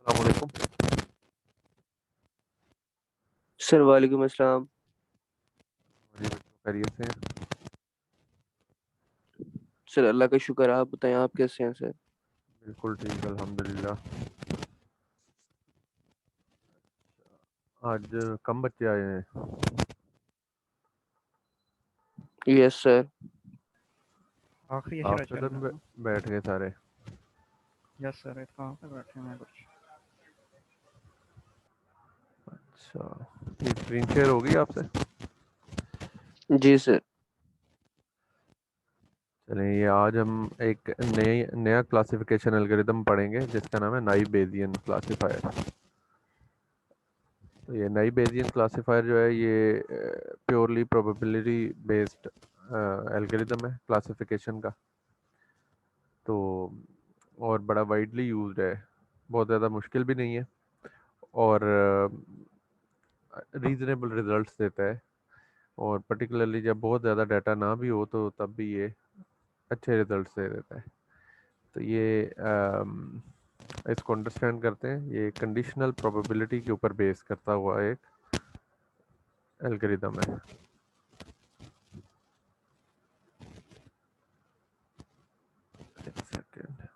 अस्सलामुअलैकुम। सर वालेकुम अस्सलाम। जी बच्चों, खैरियत से हैं? सर अल्लाह का शुक्र, आप बताएं आप कैसे हैं सर। बिल्कुल ठीक, अल्हम्दुलिल्लाह। आज कम बच्चे आए हैं। Yes sir. आखिरी हाफ अशरा चल सेशन रहा में है ना। बैठ गए सारे। यस सर, कहाँ पे बैठे हैं कुछ। अच्छा, ये स्क्रीन शेयर होगी आपसे? जी सर। चलें, ये आज हम एक नया क्लासिफिकेशन एल्गोरिदम पढ़ेंगे जिसका नाम है नाइव बेजियन क्लासिफायर। तो ये नाइव बेजियन क्लासिफायर जो है ये प्योरली प्रोबेबिलिटी बेस्ड एल्गोरिदम है क्लासिफिकेशन का। तो और बड़ा वाइडली यूज्ड है, बहुत ज़्यादा मुश्किल भी नहीं है और रीज़नेबल रिजल्ट्स देता है। और पर्टिकुलरली जब बहुत ज़्यादा डाटा ना भी हो तो तब भी ये अच्छे रिजल्ट्स दे देता है। तो ये इसको अंडरस्टैंड करते हैं। ये कंडीशनल प्रोबेबिलिटी के ऊपर बेस करता हुआ एक एल्गोरिदम है। एक सेकेंड।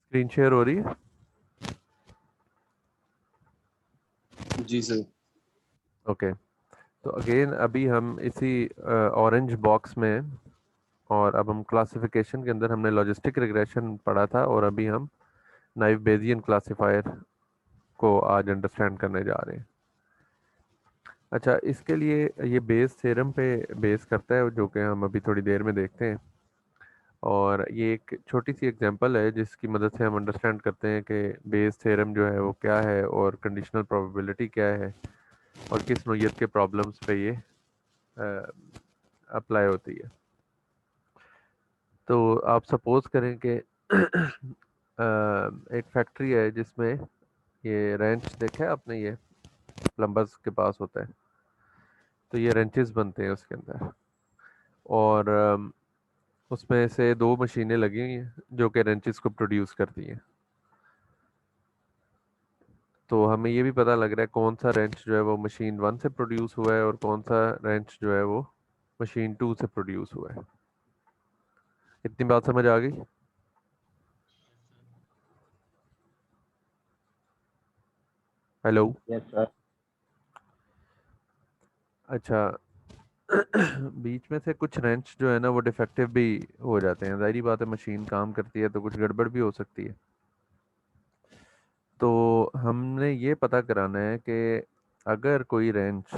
स्क्रीन शेयर हो रही है? जी सर। ओके। तो अगेन अभी हम इसी ऑरेंज बॉक्स में, और अब हम क्लासिफिकेशन के अंदर हमने लॉजिस्टिक रिग्रेशन पढ़ा था और अभी हम नाइव बेजियन क्लासिफायर को आज अंडरस्टैंड करने जा रहे हैं। अच्छा, इसके लिए ये बेस थ्योरम पे बेस करता है जो कि हम अभी थोड़ी देर में देखते हैं। और ये एक छोटी सी एग्जांपल है जिसकी मदद से हम अंडरस्टैंड करते हैं कि बेस थ्योरम जो है वो क्या है और कंडीशनल प्रोबेबिलिटी क्या है और किस नोयत के प्रॉब्लम्स पे ये अप्लाई होती है। तो आप सपोज करें कि एक फैक्ट्री है जिसमें ये रेंच देखा है आपने, ये प्लम्बर्स के पास होता है। तो ये रेंचेस बनते हैं उसके अंदर, और उसमें से दो मशीनें लगी हुई हैं जो कि रेंचेस को प्रोड्यूस करती हैं। तो हमें ये भी पता लग रहा है कौन सा रेंच जो है वो मशीन 1 से प्रोड्यूस हुआ है और कौन सा रेंच जो है वो मशीन 2 से प्रोड्यूस हुआ है। इतनी बात समझ आ गई? हेलो। Yes sir. अच्छा, बीच में से कुछ रेंच जो है ना वो डिफेक्टिव भी हो जाते हैं। जाहिर बात है, मशीन काम करती है तो कुछ गड़बड़ भी हो सकती है। तो हमने ये पता कराना है कि अगर कोई रेंच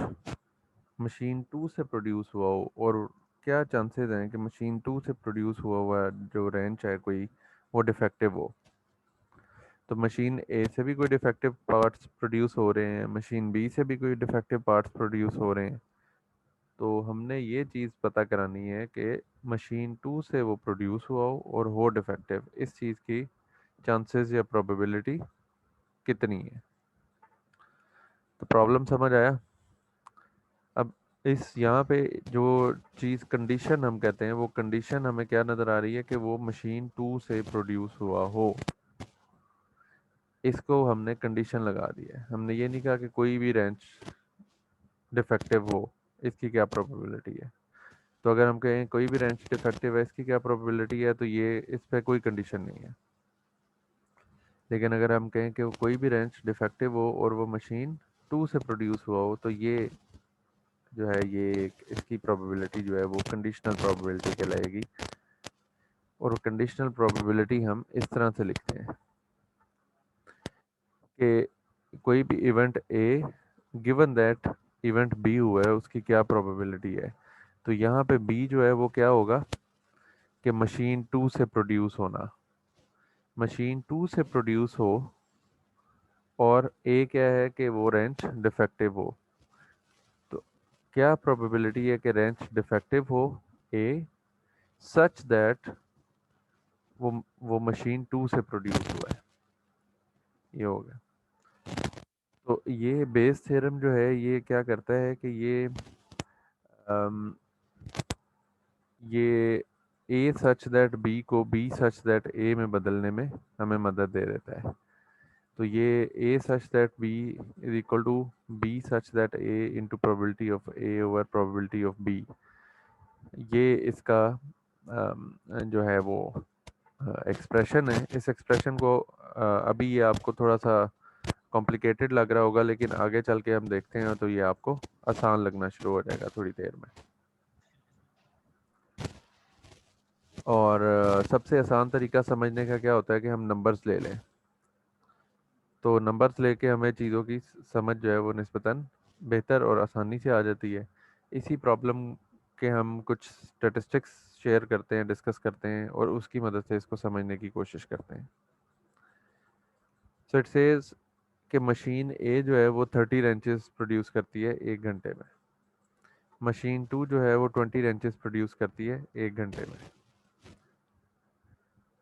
मशीन 2 से प्रोड्यूस हुआ हो, और क्या चांसेस हैं कि मशीन 2 से प्रोड्यूस हुआ हुआ जो रेंच है कोई वो डिफेक्टिव हो। तो मशीन ए से भी कोई डिफेक्टिव पार्ट्स प्रोड्यूस हो रहे हैं, मशीन बी से भी कोई डिफेक्टिव पार्ट्स प्रोड्यूस हो रहे हैं। तो हमने ये चीज़ पता करानी है कि मशीन 2 से वो प्रोड्यूस हुआ हो और हो डिफेक्टिव, इस चीज़ की चांसेस या प्रोबेबिलिटी कितनी है। तो प्रॉब्लम समझ आया? अब इस यहाँ पे जो चीज़ कंडीशन हम कहते हैं, वो कंडीशन हमें क्या नज़र आ रही है कि वो मशीन 2 से प्रोड्यूस हुआ हो। इसको हमने कंडीशन लगा दी है। हमने ये नहीं कहा कि कोई भी रेंच डिफेक्टिव हो, इसकी क्या प्रोबेबिलिटी है। तो अगर हम कहें कोई भी रेंच डिफेक्टिव है, इसकी क्या प्रोबेबिलिटी है, तो ये इस पर कोई कंडीशन नहीं है। लेकिन अगर हम कहें कि कोई भी रेंच डिफेक्टिव हो और वो मशीन 2 से प्रोड्यूस हुआ हो, तो ये जो है ये इसकी प्रोबेबिलिटी जो है वो कंडीशनल प्रोबेबिलिटी कहलाएगी। और कंडीशनल प्रोबेबिलिटी हम इस तरह से लिखते हैं कि कोई भी event A given that event B हुआ है, उसकी क्या प्रोबेबिलिटी है। तो यहाँ पे बी जो है वो क्या होगा कि मशीन 2 से प्रोड्यूस होना। मशीन 2 से प्रोड्यूस हो और ए क्या है कि वो रेंच डिफेक्टिव हो। तो क्या प्रोबेबिलिटी है कि रेंच डिफेक्टिव हो? ए। सच दैट वो मशीन 2 से प्रोड्यूस हुआ है। ये हो गया। तो ये बेस थ्योरम जो है ये क्या करता है कि ये ए सच दैट बी को बी सच दैट ए में बदलने में हमें मदद दे देता है। तो ये A such that B is equal to B such that A into probability of A over probability of B, ये इसका जो है वो एक्सप्रेशन है। इस एक्सप्रेशन को अभी ये आपको थोड़ा सा कॉम्प्लिकेटेड लग रहा होगा, लेकिन आगे चल के हम देखते हैं तो ये आपको आसान लगना शुरू हो जाएगा थोड़ी देर में। और सबसे आसान तरीका समझने का क्या होता है कि हम नंबर्स ले लें। तो नंबर्स लेके हमें चीज़ों की समझ जो है वो निस्बतन बेहतर और आसानी से आ जाती है। इसी प्रॉब्लम के हम कुछ स्टैटिस्टिक्स शेयर करते हैं, डिस्कस करते हैं और उसकी मदद से इसको समझने की कोशिश करते हैं। सो इट सेज कि मशीन ए जो है वो 30 रेंचेस प्रोड्यूस करती है 1 घंटे में। मशीन 2 जो है वो 20 रेंचेस प्रोड्यूस करती है 1 घंटे में।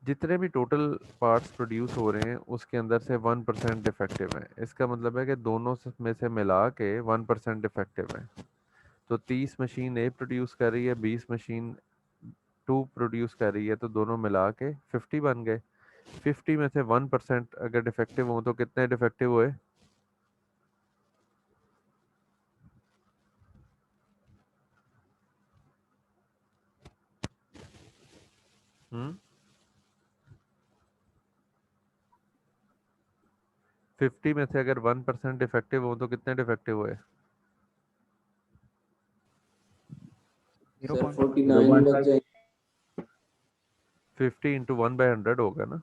जितने भी टोटल पार्ट्स प्रोड्यूस हो रहे हैं उसके अंदर से 1% डिफेक्टिव है। इसका मतलब है कि दोनों में से मिला के 1% डिफेक्टिव है। तो 30 मशीन ए प्रोड्यूस कर रही है, 20 मशीन 2 प्रोड्यूस कर रही है, तो दोनों मिला के 50 बन गए। 50 में से 1% अगर डिफेक्टिव हो तो कितने डिफेक्टिव हुए? हम्म 50 में से अगर 1% डिफेक्टिव हो तो कितने डिफेक्टिव हुए? सर 0.5। 49 बच जाएंगे। 50 इंटू 1/100 होगा ना,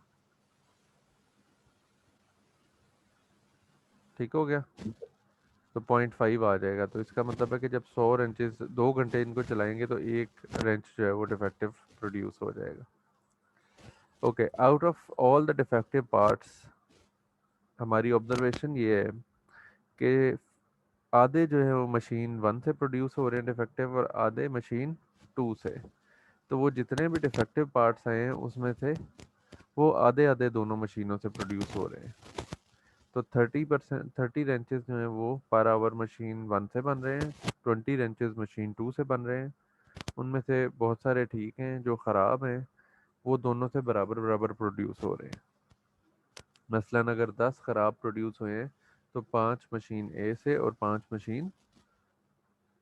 ठीक हो गया। तो 0.5 आ जाएगा। तो इसका मतलब है कि जब 100 रेंचेस 2 घंटे इनको चलाएंगे तो एक रेंच जो है वो डिफेक्टिव प्रोड्यूस हो जाएगा। Okay, out of all the defective parts हमारी ऑब्जर्वेशन ये है कि आधे जो है वो मशीन 1 से प्रोड्यूस हो रहे हैं डिफेक्टिव और आधे मशीन 2 से। तो वो जितने भी डिफेक्टिव पार्ट्स आए हैं उसमें से वो आधे आधे दोनों मशीनों से प्रोड्यूस हो रहे हैं। तो 30 रेंचेस जो हैं वो पर आवर मशीन 1 से बन रहे हैं, 20 रेंचेस मशीन 2 से बन रहे हैं। उनमें से बहुत सारे ठीक हैं, जो ख़राब हैं वो दोनों से बराबर बराबर प्रोड्यूस हो रहे हैं। मसलन अगर 10 ख़राब प्रोड्यूस हुए हैं तो 5 मशीन ए से और 5 मशीन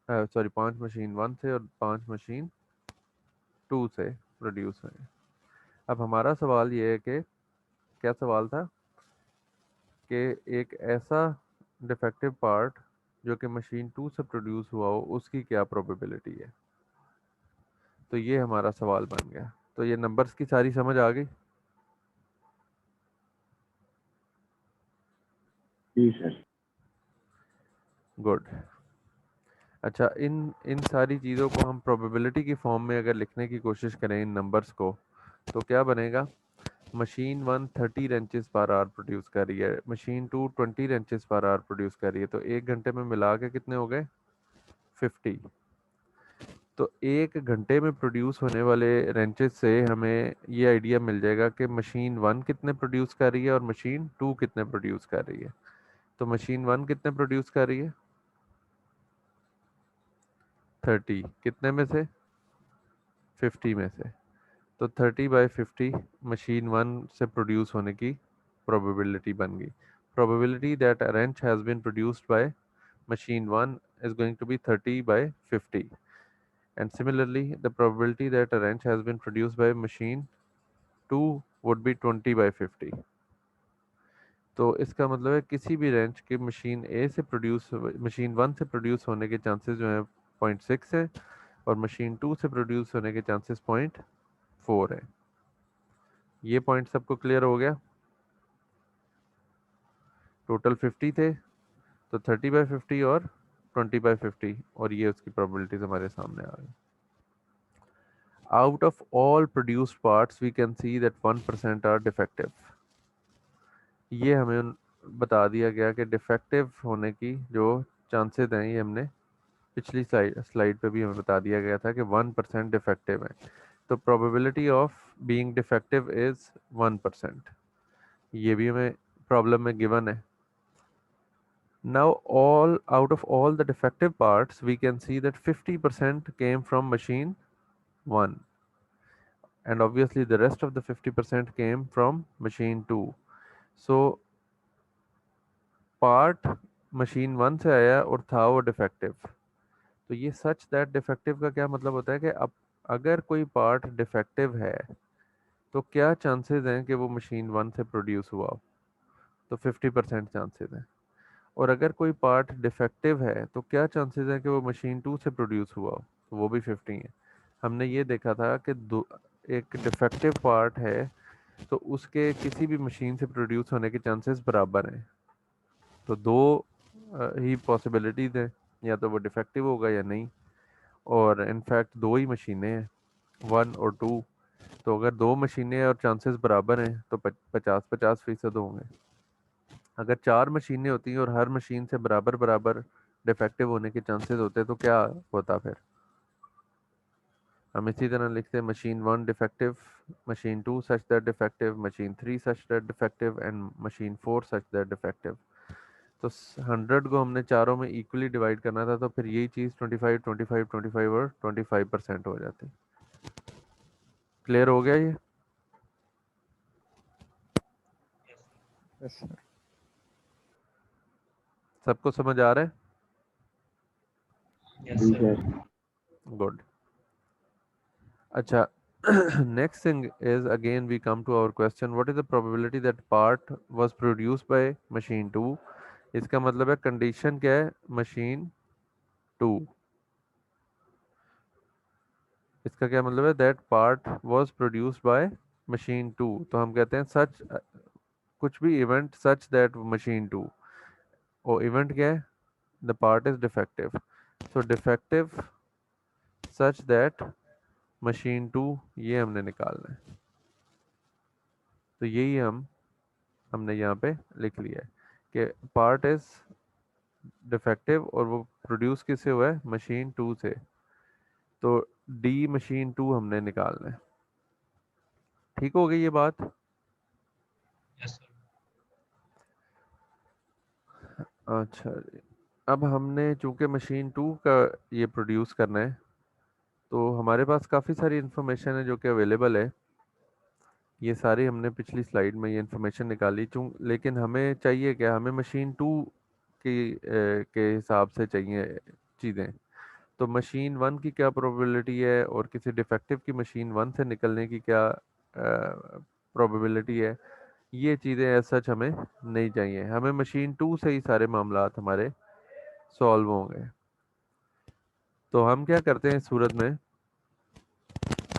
5 मशीन 1 से और 5 मशीन 2 से प्रोड्यूस हुए हैं। अब हमारा सवाल ये है कि क्या सवाल था कि एक ऐसा डिफेक्टिव पार्ट जो कि मशीन 2 से प्रोड्यूस हुआ हो उसकी क्या प्रोबेबिलिटी है। तो ये हमारा सवाल बन गया। तो ये नंबर्स की सारी समझ आ गई? जी सर। गुड। अच्छा, इन इन सारी चीज़ों को हम प्रोबेबिलिटी की फॉर्म में अगर लिखने की कोशिश करें इन नंबर्स को, तो क्या बनेगा? Machine 1 30 ranches per hour produce कर रही है, machine 2 20 ranches per hour produce कर रही है, तो 1 घंटे में मिला के कितने हो गए? 50। तो 1 घंटे में प्रोड्यूस होने वाले रेंचेस से हमें ये आइडिया मिल जाएगा कि मशीन 1 कितने प्रोड्यूस कर रही है और मशीन 2 कितने प्रोड्यूस कर रही है। तो मशीन 1 कितने प्रोड्यूस कर रही है? 30। कितने में से? 50 में से। तो 30/50 मशीन 1 से प्रोड्यूस होने की प्रोबेबिलिटी बन गई। Probability that a wrench has been produced by machine 1 is going to be 30/50, and similarly the probability that a wrench has been produced by machine 2 would be 20/50। तो इसका मतलब है किसी भी रेंच के मशीन ए से प्रोड्यूस मशीन 1 से produce होने के चांसेस जो हैं 0.6 है और मशीन 2 से प्रोड्यूस होने के चांसेस 0.4 है। ये पॉइंट सबको क्लियर हो गया? टोटल 50 थे, तो 30/50 और 20/50, और ये उसकी प्रोबेबिलिटीज हमारे सामने आ गई। Out of all produced parts we can see that 1% are defective। ये हमें बता दिया गया कि डिफेक्टिव होने की जो चांसेस हैं, ये हमने पिछली स्लाइड पे भी हमें बता दिया गया था कि 1% डिफेक्टिव है। तो probability of being defective is 1%। ये भी हमें प्रॉब्लम में गिवन है। Now all out of all the defective parts we can see that 50% came from machine 1 and obviously the rest of the 50% came from machine 2. So part machine 1 से आया और था वो defective। तो ये सच दैट डिफेक्टिव का क्या मतलब होता है कि अब अगर कोई पार्ट डिफेक्टिव है तो क्या चांसेस हैं कि वो मशीन 1 से प्रोड्यूस हुआ हो? तो 50% चांसेस हैं। और अगर कोई पार्ट डिफेक्टिव है तो क्या चांसेस हैं कि वो मशीन 2 से प्रोड्यूस हुआ हो? तो वो भी 50 है। हमने ये देखा था कि एक डिफेक्टिव पार्ट है तो उसके किसी भी मशीन से प्रोड्यूस होने के चांसेस बराबर हैं। तो दो ही पॉसिबिलिटीज़ हैं, या तो वो डिफेक्टिव होगा या नहीं। और इनफैक्ट दो ही मशीनें हैं, 1 और 2। तो अगर दो मशीनें और चांसेस बराबर हैं तो 50-50% होंगे। अगर 4 मशीनें होती और हर मशीन से बराबर बराबर डिफेक्टिव होने के चांसेस होते तो क्या होता फिर? हम इसी तरह लिखते हैं machine 1 defective, machine 2 such that defective, machine 3 such that defective and machine 4 such that defective. तो 100 को हमने चारों में इक्वली डिवाइड करना था, तो फिर यही चीज़ 25, 25, 25 और 25% हो जाती। क्लियर हो गया ये? Yes sir. सबको समझ आ रहा है? Yes, sir. गुड। अच्छा, next thing is again we come to our question, what is the probability that part was produced by machine 2? इसका मतलब है कंडीशन क्या है मशीन 2, इसका क्या मतलब है that part was produced by machine 2। तो हम कहते हैं सच कुछ भी इवेंट सच दैट मशीन 2, और इवेंट क्या है? The part is defective. So defective such that machine 2, ये हमने निकालना है। तो यही हमने यहाँ पे लिख लिया है कि पार्ट इज डिफेक्टिव और वो प्रोड्यूस किससे हुआ है? मशीन 2 से। तो डी मशीन 2 हमने निकालना है। ठीक हो गई ये बात? Yes, sir. अच्छा जी, अब हमने चूंकि मशीन 2 का ये प्रोड्यूस करना है तो हमारे पास काफ़ी सारी इन्फॉर्मेशन है जो कि अवेलेबल है। ये सारी हमने पिछली स्लाइड में ये इन्फॉर्मेशन निकाली लेकिन हमें चाहिए क्या? हमें मशीन 2 के हिसाब से चाहिए चीज़ें। तो मशीन 1 की क्या प्रोबेबिलिटी है और किसी डिफेक्टिव की मशीन 1 से निकलने की क्या प्रोबेबिलिटी है, ये चीज़ें एज सच हमें नहीं चाहिए। हमें मशीन 2 से ही सारे मामला हमारे सॉल्व होंगे। तो हम क्या करते हैं इस सूरत में?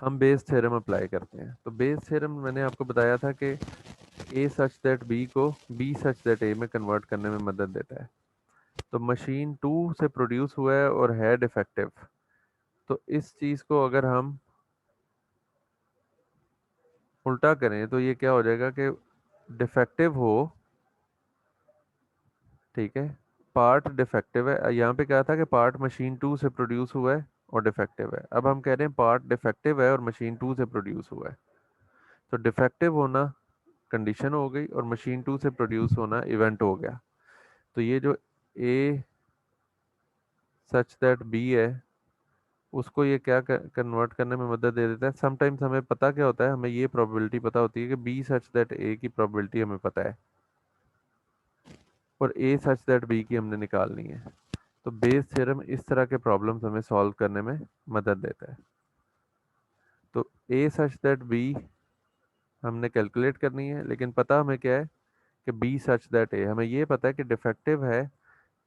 हम बेस थ्योरम अप्लाई करते हैं। तो बेस थ्योरम मैंने आपको बताया था कि ए सच दैट बी को बी सच दैट ए में कन्वर्ट करने में मदद देता है। तो मशीन 2 से प्रोड्यूस हुआ है और है डिफेक्टिव, तो इस चीज़ को अगर हम उल्टा करें तो ये क्या हो जाएगा कि डिफेक्टिव हो, ठीक है, पार्ट डिफेक्टिव है। यहाँ पे क्या था कि पार्ट मशीन 2 से प्रोड्यूस हुआ है और डिफेक्टिव है। अब हम कह रहे हैं पार्ट डिफेक्टिव है और मशीन 2 से प्रोड्यूस हुआ है। तो डिफेक्टिव होना कंडीशन हो गई और मशीन 2 से प्रोड्यूस होना इवेंट हो गया। तो ये जो ए सच दैट बी है उसको ये क्या कन्वर्ट करने में मदद दे देता है। समटाइम्स हमें पता क्या होता है, हमें ये प्रोबेबिलिटी पता होती है कि बी सच दैट ए की प्रोबेबिलिटी हमें पता है और ए सच दैट बी की हमने निकालनी है। तो बेस थ्योरम इस तरह के प्रॉब्लम्स हमें सॉल्व करने में मदद देता है। तो ए सच दैट बी हमने कैलकुलेट करनी है, लेकिन पता हमें क्या है कि बी सच दैट ए। हमें ये पता है कि डिफेक्टिव है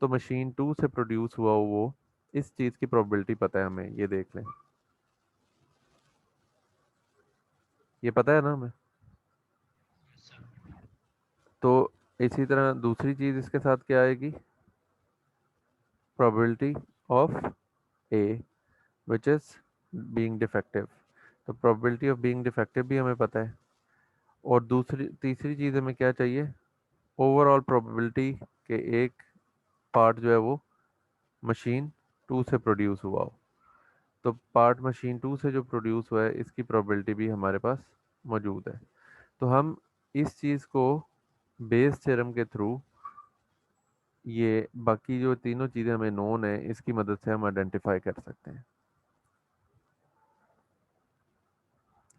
तो मशीन 2 से प्रोड्यूस हुआ वो, इस चीज़ की प्रोबेबिलिटी पता है हमें। ये देख लें, ये पता है ना हमें। तो इसी तरह दूसरी चीज़ इसके साथ क्या आएगी? Probability of A which is being defective. तो प्रोबेबिलिटी ऑफ बीइंग डिफेक्टिव भी हमें पता है। और तीसरी चीज़ हमें क्या चाहिए? ओवरऑल प्रोबेबिलिटी के एक पार्ट जो है वो मशीन 2 से प्रोड्यूस हुआ हो। तो पार्ट मशीन 2 से जो प्रोड्यूस हुआ है इसकी प्रोबेबिलिटी भी हमारे पास मौजूद है। तो हम इस चीज़ को बेस थ्योरम के थ्रू ये बाकी जो तीनों चीज़ें हमें नोन है इसकी मदद से हम आइडेंटिफाई कर सकते हैं।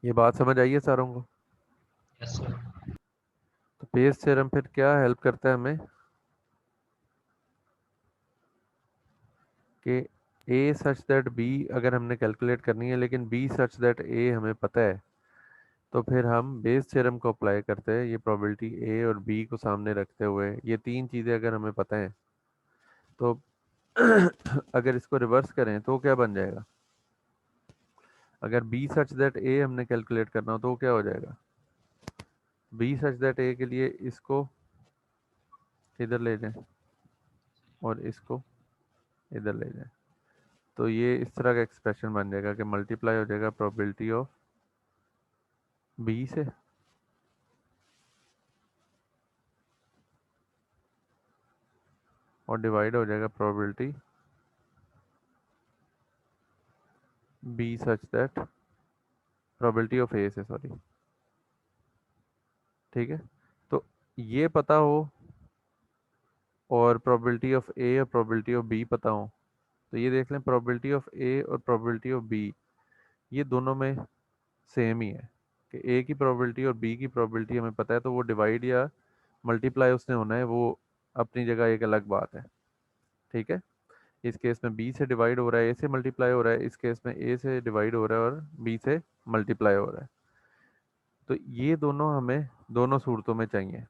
ये बात समझ आई है सारों को? Yes, sir. तो बेस थ्योरम फिर क्या हेल्प करता है हमें कि ए सच दैट बी अगर हमने कैलकुलेट करनी है लेकिन बी सच दैट ए हमें पता है, तो फिर हम बेस थ्योरम को अप्लाई करते हैं। ये प्रोबेबिलिटी ए और बी को सामने रखते हुए ये तीन चीज़ें अगर हमें पता है तो अगर इसको रिवर्स करें तो क्या बन जाएगा? अगर बी सच दैट ए हमने कैलकुलेट करना हो तो क्या हो जाएगा? बी सच दैट ए के लिए इसको इधर ले जाएं और इसको इधर ले जाएं, तो ये इस तरह का एक्सप्रेशन बन जाएगा कि मल्टीप्लाई हो जाएगा प्रोबेबिलिटी ऑफ बी से और डिवाइड हो जाएगा probability B such that probability of A से, सॉरी। ठीक है, तो ये पता हो और प्रोबेबिलिटी ऑफ ए और प्रोबेबिलिटी ऑफ बी पता हो, तो ये देख लें प्रोबेबिलिटी ऑफ ए और प्रोबेबिलिटी ऑफ बी ये दोनों में सेम ही है कि ए की प्रोबेबिलिटी और बी की प्रोबेबिलिटी हमें पता है, तो वो डिवाइड या मल्टीप्लाई उसने होना है, वो अपनी जगह एक अलग बात है। ठीक है, इस केस में बी से डिवाइड हो रहा है, ए से मल्टीप्लाई हो रहा है, इस केस में ए से डिवाइड हो रहा है और बी से मल्टीप्लाई हो रहा है। तो ये दोनों हमें दोनों सूरतों में चाहिए।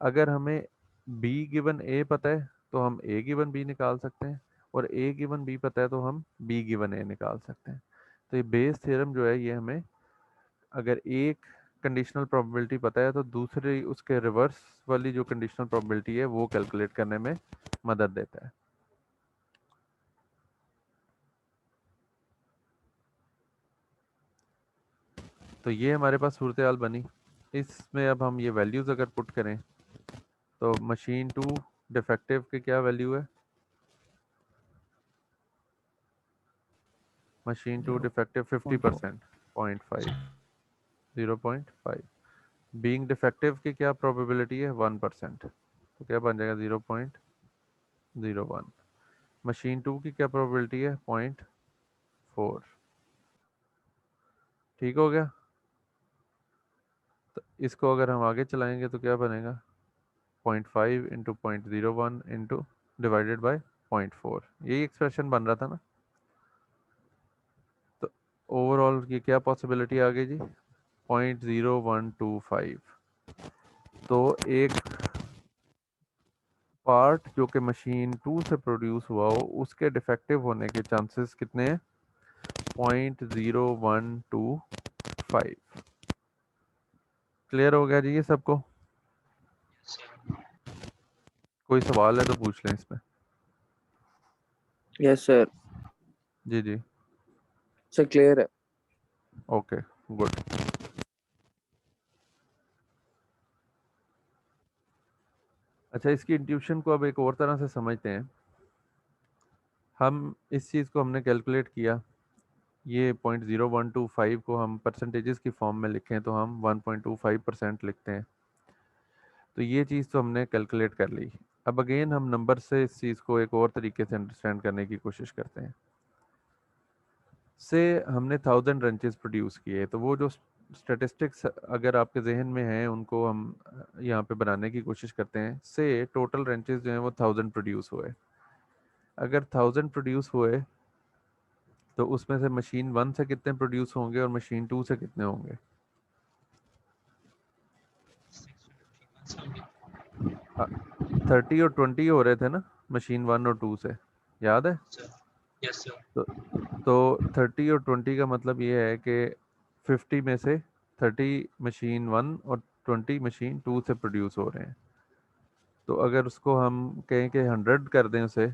अगर हमें बी गिवन ए पता है तो हम ए गिवन बी निकाल सकते हैं, और ए गिवन बी पता है तो हम बी गिवन ए निकाल सकते हैं। तो ये बेस थ्योरम जो है ये हमें अगर एक कंडीशनल प्रोबेबिलिटी पता है तो दूसरी उसके रिवर्स वाली जो कंडीशनल प्रोबेबिलिटी है वो कैलकुलेट करने में मदद देता है। तो ये हमारे पास सूरत हाल बनी। इसमें अब हम ये वैल्यूज़ अगर पुट करें तो मशीन 2 डिफेक्टिव की क्या वैल्यू है? Machine 2 defective 50%, 0.5, 0.5। बीइंग डिफेक्टिव की क्या प्रोबेबिलिटी है? 1%, तो क्या बन जाएगा? 0.01। मशीन 2 की क्या प्रोबेबिलिटी है? 0.4। ठीक हो गया। तो इसको अगर हम आगे चलाएंगे तो क्या बनेगा? 0.5 इंटू 0.01 इंटू डिवाइडेड बाई 0.4, यही एक्सप्रेशन बन रहा था ना। तो ओवरऑल की क्या पॉसिबिलिटी आ गई जी? 0.0125। तो एक पार्ट जो कि मशीन 2 से प्रोड्यूस हुआ हो उसके डिफेक्टिव होने के चांसेस कितने हैं? 0.0125। क्लियर हो गया जी ये सबको? Yes, sir. कोई सवाल है तो पूछ लें इसमें। Yes sir. जी जी, सर क्लियर है। Okay, good. अच्छा, इसकी इंट्यूशन को अब एक और तरह से समझते हैं। हम इस चीज़ को हमने कैलकुलेट किया, ये 0.0125 को हम परसेंटेजेस की फॉर्म में लिखें तो हम 1.25% लिखते हैं। तो ये चीज़ तो हमने कैलकुलेट कर ली। अब अगेन हम नंबर से इस चीज़ को एक और तरीके से अंडरस्टैंड करने की कोशिश करते हैं। से हमने 1000 रंचेस प्रोड्यूस किए, तो वो जो स्टेटिस्टिक्स अगर आपके जहन में हैं उनको हम यहाँ पे बनाने की कोशिश करते हैं। से टोटल रंचेस जो हैं वो 1000 प्रोड्यूस हुए। अगर 1000 प्रोड्यूस हुए तो उसमें से मशीन 1 से कितने प्रोड्यूस होंगे और मशीन 2 से कितने होंगे? 30 और 20 हो रहे थे ना मशीन 1 और 2 से, याद है? Sir. Yes, sir. तो 30 और 20 का मतलब ये है कि 50 में से 30 मशीन 1 और 20 मशीन 2 से प्रोड्यूस हो रहे हैं। तो अगर उसको हम कहें कि 100 कर दें उसे,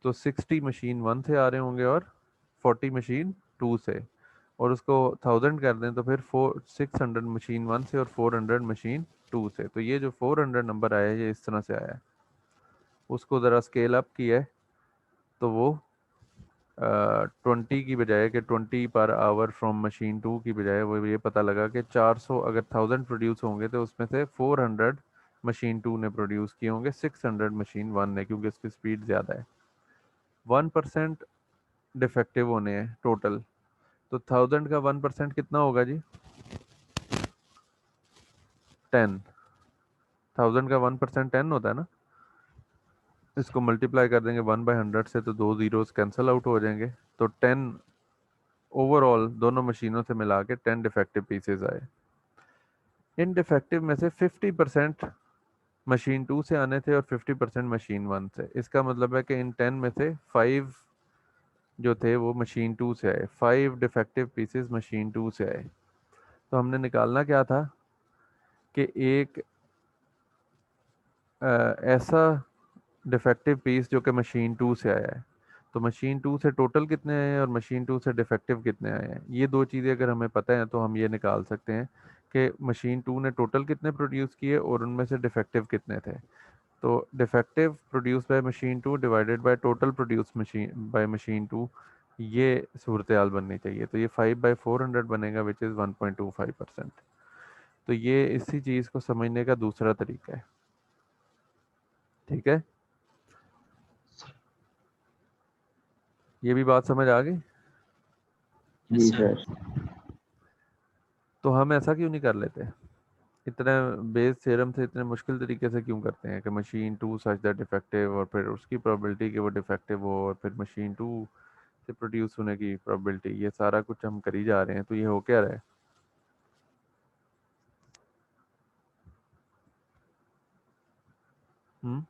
तो 60 मशीन 1 से आ रहे होंगे और 40 मशीन 2 से, और उसको 1000 कर दें तो फिर 600 मशीन 1 से और 400 मशीन 2 से। तो ये जो 400 नंबर आया है ये इस तरह से आया है। उसको ज़रा स्केल अप किया है तो वो 20 की बजाय कि 20 पर आवर फ्रॉम मशीन 2 की बजाय वो ये पता लगा कि 400 अगर 1000 प्रोड्यूस होंगे तो उसमें से 400 मशीन 2 ने प्रोड्यूस किए होंगे, 600 मशीन 1 ने, क्योंकि उसकी स्पीड ज़्यादा है। 1% डिफेक्टिव होने हैं टोटल, तो 1000 का 1% कितना होगा जी? 10। 1000 का 1% 10 होता है ना। इसको मल्टीप्लाई कर देंगे 1/100 से तो 2 जीरोस कैंसिल आउट हो जाएंगे, तो 10 ओवरऑल दोनों मशीनों से मिला के 10 डिफेक्टिव पीसेज आए। इन डिफेक्टिव में से 50% मशीन 2 से आने थे और 50% मशीन 1 से। इसका मतलब है कि इन 10 में से 5 जो थे वो मशीन 2 से आए, 5 डिफेक्टिव पीसेस मशीन 2 से आए। तो हमने निकालना क्या था कि एक ऐसा डिफेक्टिव पीस जो कि मशीन 2 से आया है, तो मशीन 2 से टोटल कितने आए हैं और मशीन 2 से डिफेक्टिव कितने आए हैं। ये दो चीज़ें अगर हमें पता है तो हम ये निकाल सकते हैं कि मशीन 2 ने टोटल कितने प्रोड्यूस किए और उनमें से डिफेक्टिव कितने थे। तो defective produce by machine 2 divided by total produce machine 2, ये सूरत हाल बननी चाहिए। तो ये 5/400 बनेगा विच इज़ 1.25%। तो ये इसी चीज़ को समझने का दूसरा तरीका है। ठीक है, ये भी बात समझ आ गई। जी Yes, sir. सर। तो हम ऐसा क्यों नहीं कर लेते, इतने बेस थ्योरम से इतने मुश्किल तरीके से क्यों करते हैं कि मशीन 2 सच दैट डिफेक्टिव और फिर उसकी प्रोबेबिलिटी कि वो डिफेक्टिव हो और फिर मशीन 2 से प्रोड्यूस होने की प्रोबेबिलिटी, ये सारा कुछ हम करी जा रहे हैं। तो ये हो क्या रहा है? हम्म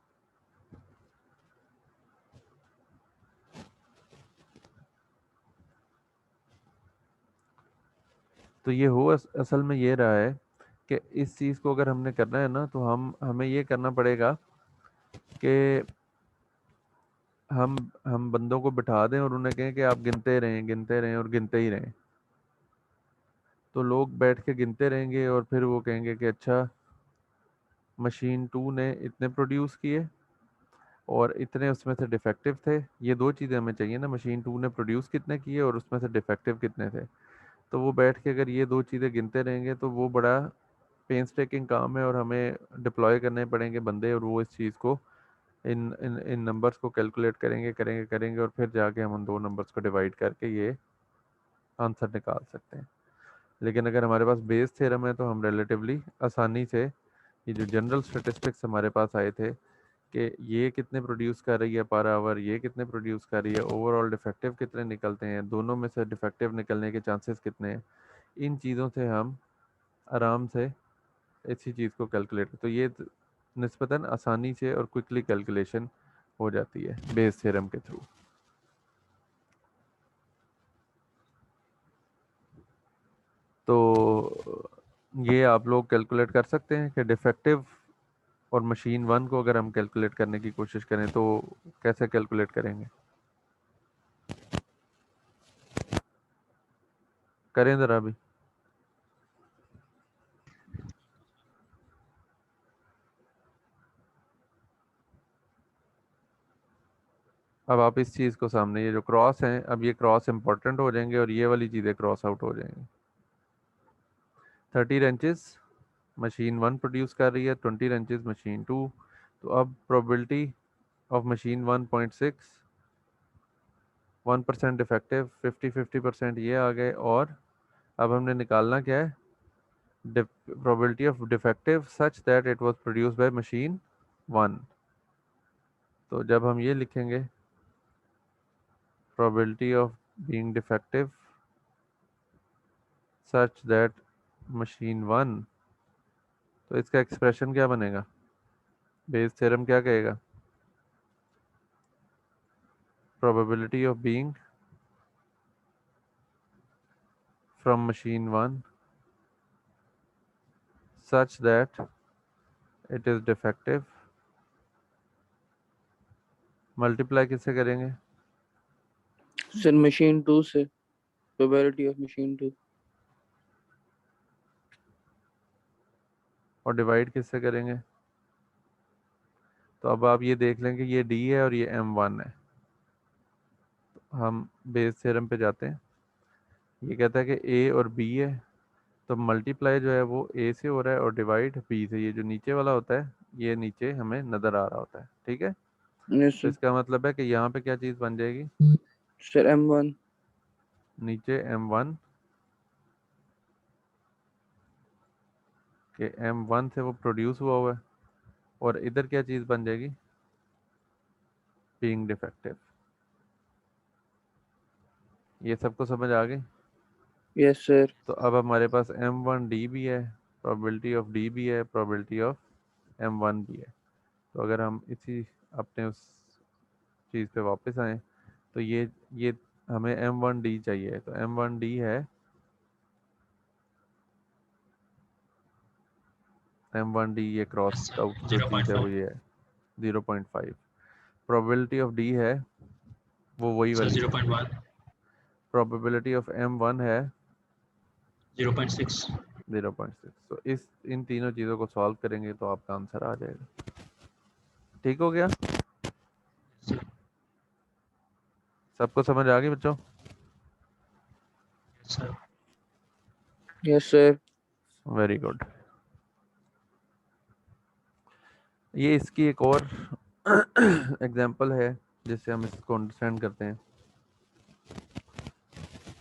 तो ये हो असल में ये रहा है कि इस चीज़ को अगर हमने करना है ना तो हमें ये करना पड़ेगा कि हम बंदों को बिठा दें और उन्हें कहें कि आप गिनते रहें और गिनते ही रहें। तो लोग बैठ के गिनते रहेंगे और फिर वो कहेंगे कि अच्छा मशीन 2 ने इतने प्रोड्यूस किए और इतने उसमें से डिफेक्टिव थे। ये दो चीज़ें हमें चाहिए ना, मशीन 2 ने प्रोड्यूस कितने किए और उसमें से डिफेक्टिव कितने थे। तो वो बैठ के अगर ये दो चीज़ें गिनते रहेंगे तो वो बड़ा पेंस टेकिंग काम है और हमें डिप्लॉय करने पड़ेंगे बंदे, और वो इस चीज़ को इन इन इन नंबर्स को कैलकुलेट करेंगे और फिर जाके हम उन दो नंबर्स को डिवाइड करके ये आंसर निकाल सकते हैं। लेकिन अगर हमारे पास बेस थ्योरम है तो हम रिलेटिवली आसानी से ये जो जनरल स्टेटिस्टिक्स हमारे पास आए थे कि ये कितने प्रोड्यूस कर रही है पर आवर, ये कितने प्रोड्यूस कर रही है, ओवरऑल डिफेक्टिव कितने निकलते हैं, दोनों में से डिफेक्टिव निकलने के चांसेस कितने हैं, इन चीज़ों से हम आराम से इसी चीज़ को कैलकुलेट, तो ये निस्बतन आसानी से और क्विकली कैलकुलेशन हो जाती है बेस थ्योरम के थ्रू। तो ये आप लोग कैलकुलेट कर सकते हैं कि डिफेक्टिव और मशीन 1 को अगर हम कैलकुलेट करने की कोशिश करें तो कैसे कैलकुलेट करेंगे? करें ज़रा अभी। अब आप इस चीज़ को सामने, ये जो क्रॉस हैं, अब ये क्रॉस इंपॉर्टेंट हो जाएंगे और ये वाली चीज़ें क्रॉस आउट हो जाएंगी। 30 रेंचेस मशीन 1 प्रोड्यूस कर रही है, 20 रेंचेस मशीन 2। तो अब प्रोबेबिलिटी ऑफ मशीन 1.6, 1% डिफेक्टिव, 50% ये आ गए। और अब हमने निकालना क्या है? Probability of defective such that it was produce by machine 1। तो जब हम ये लिखेंगे probability of being defective such that machine 1, तो इसका एक्सप्रेशन क्या बनेगा? बेस थ्योरम क्या कहेगा? probability of being from machine 1 such that it is defective multiply किससे करेंगे? सर मशीन 2 से, प्रोबेबिलिटी ऑफ मशीन 2। और डिवाइड किससे करेंगे? तो अब आप ये देख लें कि ये डी है और ये M1 है। हम बेस थ्योरम पे जाते हैं। ये कहता है कि ए और बी है, तो मल्टीप्लाई जो है वो ए से हो रहा है और डिवाइड बी से। ये जो नीचे वाला होता है ये नीचे हमें नज़र आ रहा होता है, ठीक है। यस तो सर। इसका मतलब है कि यहाँ पे क्या चीज़ बन जाएगी, सर M1। नीचे M1 के M1 से वो प्रोड्यूस हुआ हुआ है, और इधर क्या चीज़ बन जाएगी, बीइंग डिफेक्टिव। ये सबको समझ आ गई। Yes sir. तो अब हमारे पास M1D भी है, प्रोबेबिलिटी ऑफ D भी है, प्रोबेबिलिटी ऑफ M1 भी है। तो अगर हम इसी अपने उस चीज़ पे वापस आए, तो ये हमें M1D चाहिए। तो M1D है, M1D ये क्रॉस Yes, sir. आउट जो चीज़ है वो 0.5. ये है 0.5। प्रोबेबिलिटी ऑफ D है वो वही Sir, वाली है। 0.1. प्रोबेबिलिटी ऑफ M1 है 0.6. 0.6। तो इन तीनों चीज़ों को सॉल्व करेंगे तो आपका आंसर आ जाएगा। ठीक हो गया, Sir. सबको समझ आ गई बच्चों? Yes, sir. Yes sir. Very good. ये इसकी एक और एग्जांपल है जिससे हम इसको अंडरस्टैंड करते हैं।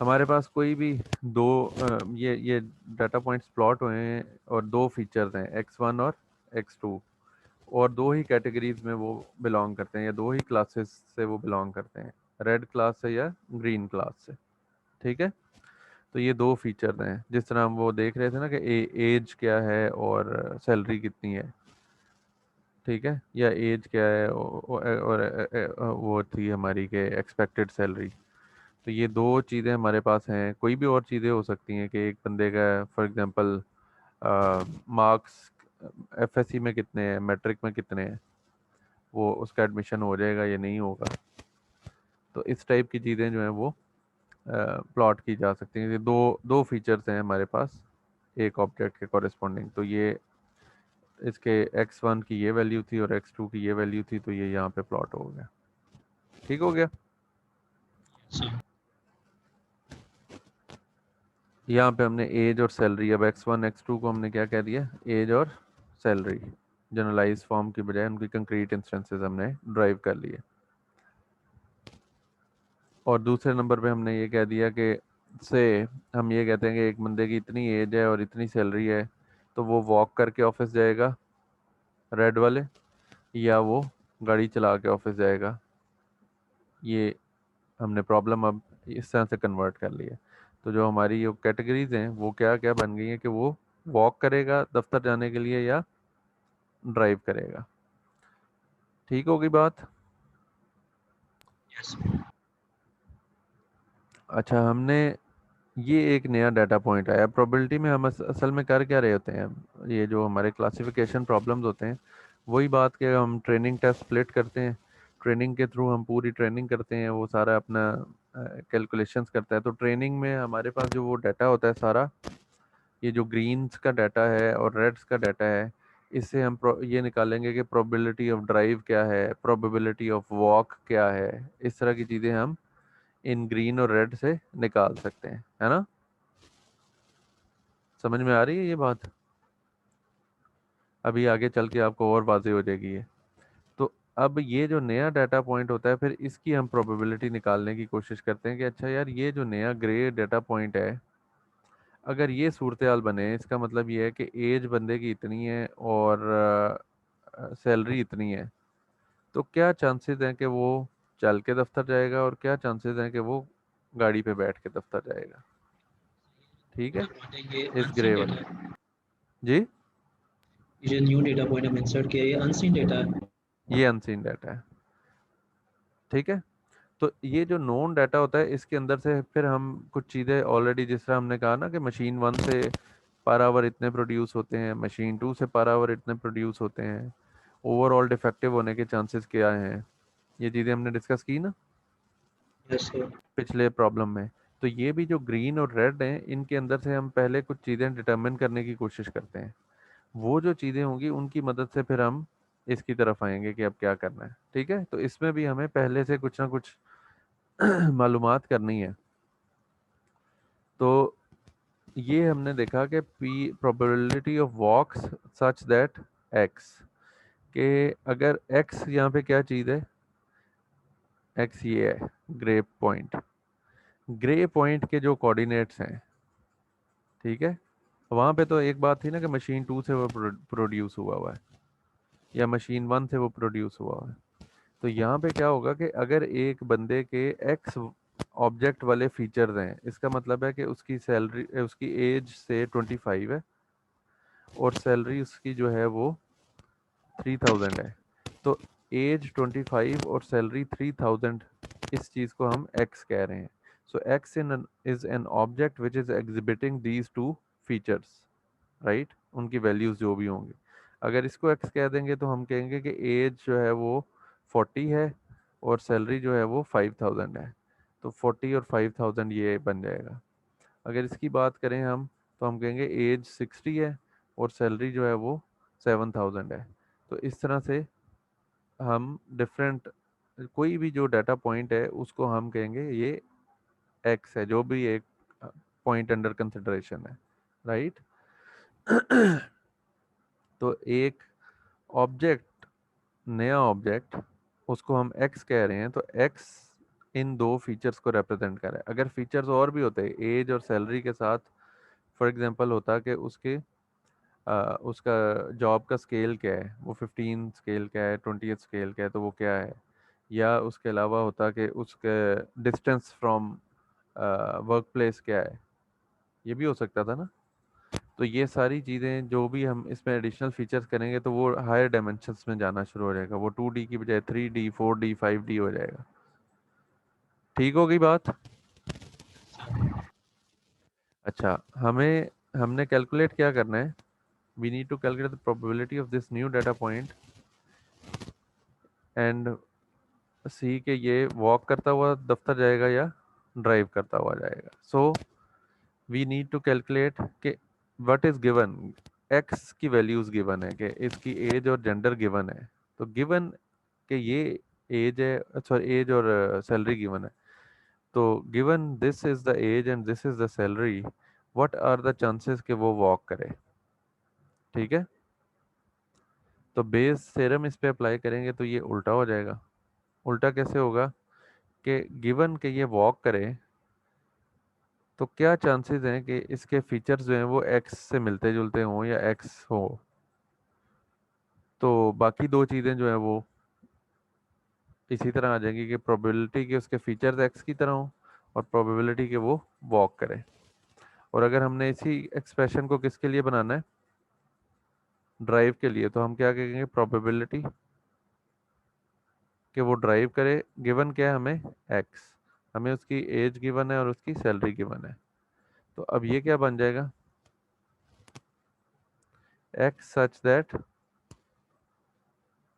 हमारे पास कोई भी दो ये डाटा पॉइंट्स प्लॉट हुए हैं और दो फीचर्स हैं x1 और x2, और दो ही कैटेगरीज में वो बिलोंग करते हैं या दो ही क्लासेस से वो बिलोंग करते हैं, रेड क्लास से या ग्रीन क्लास से, ठीक है। तो ये दो फीचर्स हैं, जिस तरह हम वो देख रहे थे ना कि एज क्या है और सैलरी कितनी है, ठीक है, या एज क्या है और वो थी हमारी के एक्सपेक्टेड सैलरी। तो ये दो चीज़ें हमारे पास हैं। कोई भी और चीज़ें हो सकती हैं कि एक बंदे का फॉर एग्जांपल मार्क्स एफएससी में कितने हैं, मैट्रिक में कितने हैं, वो उसका एडमिशन हो जाएगा या नहीं होगा। तो इस टाइप की चीज़ें जो हैं वो प्लॉट की जा सकती हैं। ये दो दो फीचर्स हैं हमारे पास एक ऑब्जेक्ट के कॉरेस्पॉन्डिंग। तो ये इसके x1 की ये वैल्यू थी और x2 की ये वैल्यू थी, तो ये यहाँ पे प्लॉट हो गया। ठीक हो गया। Sir. यहाँ पे हमने एज और सैलरी, अब x1 x2 को हमने क्या कह दिया, एज और सैलरी, जनरलाइज फॉर्म की बजाय उनकी कंक्रीट इंस्टेंसेस हमने ड्राइव कर लिए। और दूसरे नंबर पे हमने ये कह दिया कि से हम ये कहते हैं कि एक बंदे की इतनी एज है और इतनी सैलरी है, तो वो वॉक करके ऑफिस जाएगा रेड वाले, या वो गाड़ी चला के ऑफिस जाएगा। ये हमने प्रॉब्लम अब इस तरह से कन्वर्ट कर लिया। तो जो हमारी जो कैटेगरीज हैं वो क्या क्या बन गई हैं कि वो वॉक करेगा दफ्तर जाने के लिए या ड्राइव करेगा। ठीक होगी बात। Yes. अच्छा, हमने ये एक नया डाटा पॉइंट आया प्रोबेबिलिटी में। हम असल में कर क्या रहे होते हैं, ये जो हमारे क्लासिफिकेशन प्रॉब्लम्स होते हैं वही बात के हम ट्रेनिंग टेस्ट स्प्लिट करते हैं, ट्रेनिंग के थ्रू हम पूरी ट्रेनिंग करते हैं, वो सारा अपना कैलकुलेशंस करता है। तो ट्रेनिंग में हमारे पास जो वो डाटा होता है सारा, ये जो ग्रीन्स का डाटा है और रेड्स का डाटा है, इससे हम ये निकालेंगे कि प्रोबेबिलिटी ऑफ ड्राइव क्या है, प्रोबेबिलिटी ऑफ वॉक क्या है। इस तरह की चीज़ें हम इन ग्रीन और रेड से निकाल सकते हैं, है ना। समझ में आ रही है ये बात? अभी आगे चल के आपको और वाज़ेह हो जाएगी ये। तो अब ये जो नया डाटा पॉइंट होता है, फिर इसकी हम प्रोबेबिलिटी निकालने की कोशिश करते हैं कि अच्छा यार, ये जो नया ग्रे डाटा पॉइंट है, अगर ये सूरत हाल बने, इसका मतलब ये है कि एज बंदे की इतनी है और सैलरी इतनी है, तो क्या चांसेस हैं कि वो चल के दफ्तर जाएगा और क्या चांसेस हैं कि वो गाड़ी पे बैठ के दफ्तर जाएगा। ठीक है, Data point है, ये इस ग्रे unseen वाले, data है। जी ये जो न्यू डेटा पॉइंट हम इंसर्ट किया, ये अनसीन डेटा है। ये अनसीन डाटा है। ठीक है, तो ये जो नोन डाटा होता है इसके अंदर से फिर हम कुछ चीज़ें ऑलरेडी, जिस तरह हमने कहा ना कि मशीन 1 से पर आवर इतने प्रोड्यूस होते हैं, मशीन 2 से पर आवर इतने प्रोड्यूस होते हैं, ओवरऑल डिफेक्टिव होने के चांसेस क्या हैं, ये चीज़ें हमने डिस्कस की ना Yes, sir. पिछले प्रॉब्लम में। तो ये भी जो ग्रीन और रेड हैं, इनके अंदर से हम पहले कुछ चीज़ें डिटर्मिन करने की कोशिश करते हैं। वो जो चीज़ें होंगी उनकी मदद से फिर हम इसकी तरफ आएंगे कि अब क्या करना है। ठीक है, तो इसमें भी हमें पहले से कुछ ना कुछ मालूमात करनी है। तो ये हमने देखा कि P probability of walks such that X, के अगर एक्स यहाँ पे क्या चीज़ है, एक्स ये है ग्रे पॉइंट, ग्रे पॉइंट के जो कोऑर्डिनेट्स हैं, ठीक है, वहाँ पे तो एक बात थी ना कि मशीन 2 से वो प्रोड्यूस हुआ है या मशीन 1 से वो प्रोड्यूस हुआ है। तो यहाँ पे क्या होगा कि अगर एक बंदे के एक्स ऑब्जेक्ट वाले फीचर्स हैं, इसका मतलब है कि उसकी सैलरी, उसकी एज से 25 है और सैलरी उसकी जो है वो 3000 है। तो एज 25 और सैलरी 3000, इस चीज़ को हम एक्स कह रहे हैं। So X is an object which is exhibiting these two features, right, उनकी वैल्यूज़ जो भी होंगी। अगर इसको एक्स कह देंगे तो हम कहेंगे कि एज जो है वो 40 है और सैलरी जो है वो 5000 है। तो 40 और 5000 ये बन जाएगा। अगर इसकी बात करें हम, तो हम कहेंगे एज 60 है और सैलरी जो है वो 7000 है। तो इस तरह से हम डिफरेंट, कोई भी जो डाटा पॉइंट है उसको हम कहेंगे ये एक्स है, जो भी एक पॉइंट अंडर कंसिडरेशन है, राइट। तो एक ऑब्जेक्ट, नया ऑब्जेक्ट, उसको हम एक्स कह रहे हैं, तो एक्स इन दो फीचर्स को रिप्रेजेंट कर रहा है। अगर फीचर्स और भी होते, एज और सैलरी के साथ फॉर एग्जांपल होता कि उसका जॉब का स्केल क्या है, वो 15 स्केल क्या है, 20 स्केल क्या है, तो वो क्या है, या उसके अलावा होता कि उसके डिस्टेंस फ्रॉम वर्क प्लेस क्या है, ये भी हो सकता था ना। तो ये सारी चीज़ें जो भी हम इसमें एडिशनल फीचर्स करेंगे तो वो हायर डायमेंशंस में जाना शुरू हो जाएगा, वो 2D की बजाय 3D 4D 5D हो जाएगा। ठीक होगी बात। अच्छा, हमने कैलकुलेट क्या करना है, we need to calculate the probability of this new data point and see के ये वॉक करता हुआ दफ्तर जाएगा या ड्राइव करता हुआ जाएगा। So we need to calculate कि व्हाट इज गिवन, एक्स की वैल्यूज गिवन है कि इसकी एज और जेंडर गिवन है। तो गिवन कि ये एज है, सॉरी एज और सैलरी गिवन है, तो given this is the age and this is the salary, what are the chances कि वो वॉक करे। ठीक है, तो बेस थ्योरम इस पे अप्लाई करेंगे तो ये उल्टा हो जाएगा। उल्टा कैसे होगा कि गिवन के ये वॉक करे तो क्या चांसेस हैं कि इसके फीचर्स जो हैं वो एक्स से मिलते जुलते हों या एक्स हो। तो बाकी दो चीज़ें जो हैं वो इसी तरह आ जाएंगी कि प्रोबेबिलिटी के उसके फीचर्स एक्स की तरह हों और प्रोबेबिलिटी के वो वॉक करें। और अगर हमने इसी एक्सप्रेशन को किसके लिए बनाना है, ड्राइव के लिए, तो हम क्या कहेंगे, प्रोबेबिलिटी कि वो ड्राइव करे, गिवन क्या है हमें, एक्स, हमें उसकी एज गिवन है और उसकी सैलरी गिवन है। तो अब ये क्या बन जाएगा, एक्स सच दैट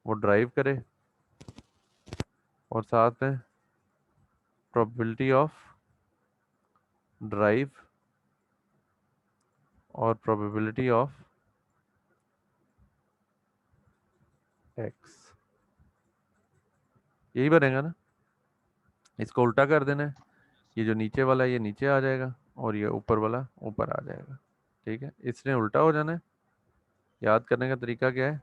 वो ड्राइव करे और साथ में प्रोबेबिलिटी ऑफ ड्राइव और प्रोबेबिलिटी ऑफ एक्स, यही बनेगा ना। इसको उल्टा कर देना है, ये जो नीचे वाला ये नीचे आ जाएगा और ये ऊपर वाला ऊपर आ जाएगा। ठीक है, इसने उल्टा हो जाना है। याद करने का तरीका क्या है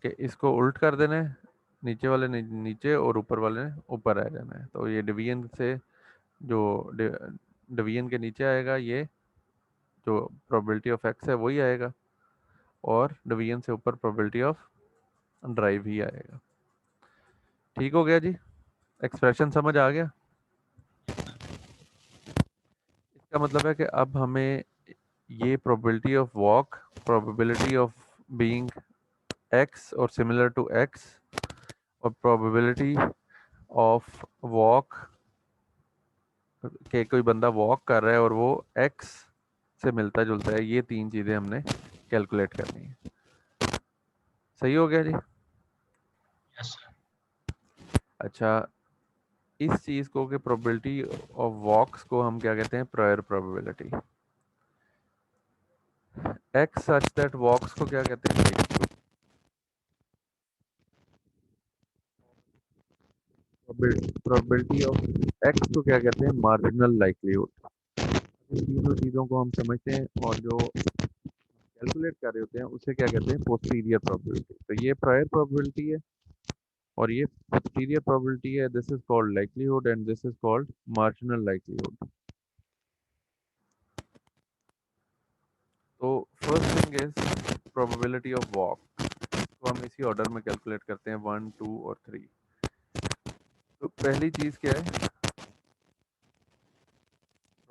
कि इसको उल्ट कर देना है, नीचे वाले नीचे और ऊपर वाले ने ऊपर आ जाना है। तो ये डिवीजन से जो डिवीजन के नीचे आएगा, ये जो प्रोबेबिलिटी ऑफ एक्स है वही आएगा, और डिवीजन से ऊपर प्रोबेबिलिटी ऑफ ड्राइव ही आएगा। ठीक हो गया जी, एक्सप्रेशन समझ आ गया। इसका मतलब है कि अब हमें ये probability of walk, probability of being x और सिमिलर टू एक्स, और प्रोबेबिलिटी ऑफ वॉक कि कोई बंदा वॉक कर रहा है और वो एक्स से मिलता जुलता है, ये तीन चीज़ें हमने कैलकुलेट करनी है। सही हो गया जी। Yes, sir. अच्छा, इस चीज़ को कि प्रोबेबिलिटी ऑफ वॉक्स को हम क्या कहते हैं, prior probability. X such that walks को क्या कहते हैं, प्रोबेबिलिटी ऑफ एक्स को क्या कहते हैं, मार्जिनल लाइक्लीहुड। इन तीनों चीज़ों को हम समझते हैं और जो कैलकुलेट कर रहे होते हैं उसे क्या कहते हैं, पोस्टीरियर प्रोबेबिलिटी। तो ये प्रायर प्रोबेबिलिटी है और ये पोस्टीरियर प्रोबेबिलिटी है। This is called likelihood and this is called marginal likelihood. तो first thing is probability of walk. तो हम इसी ऑर्डर में कैलकुलेट करते हैं, 1, 2 और 3। तो पहली चीज़ क्या है,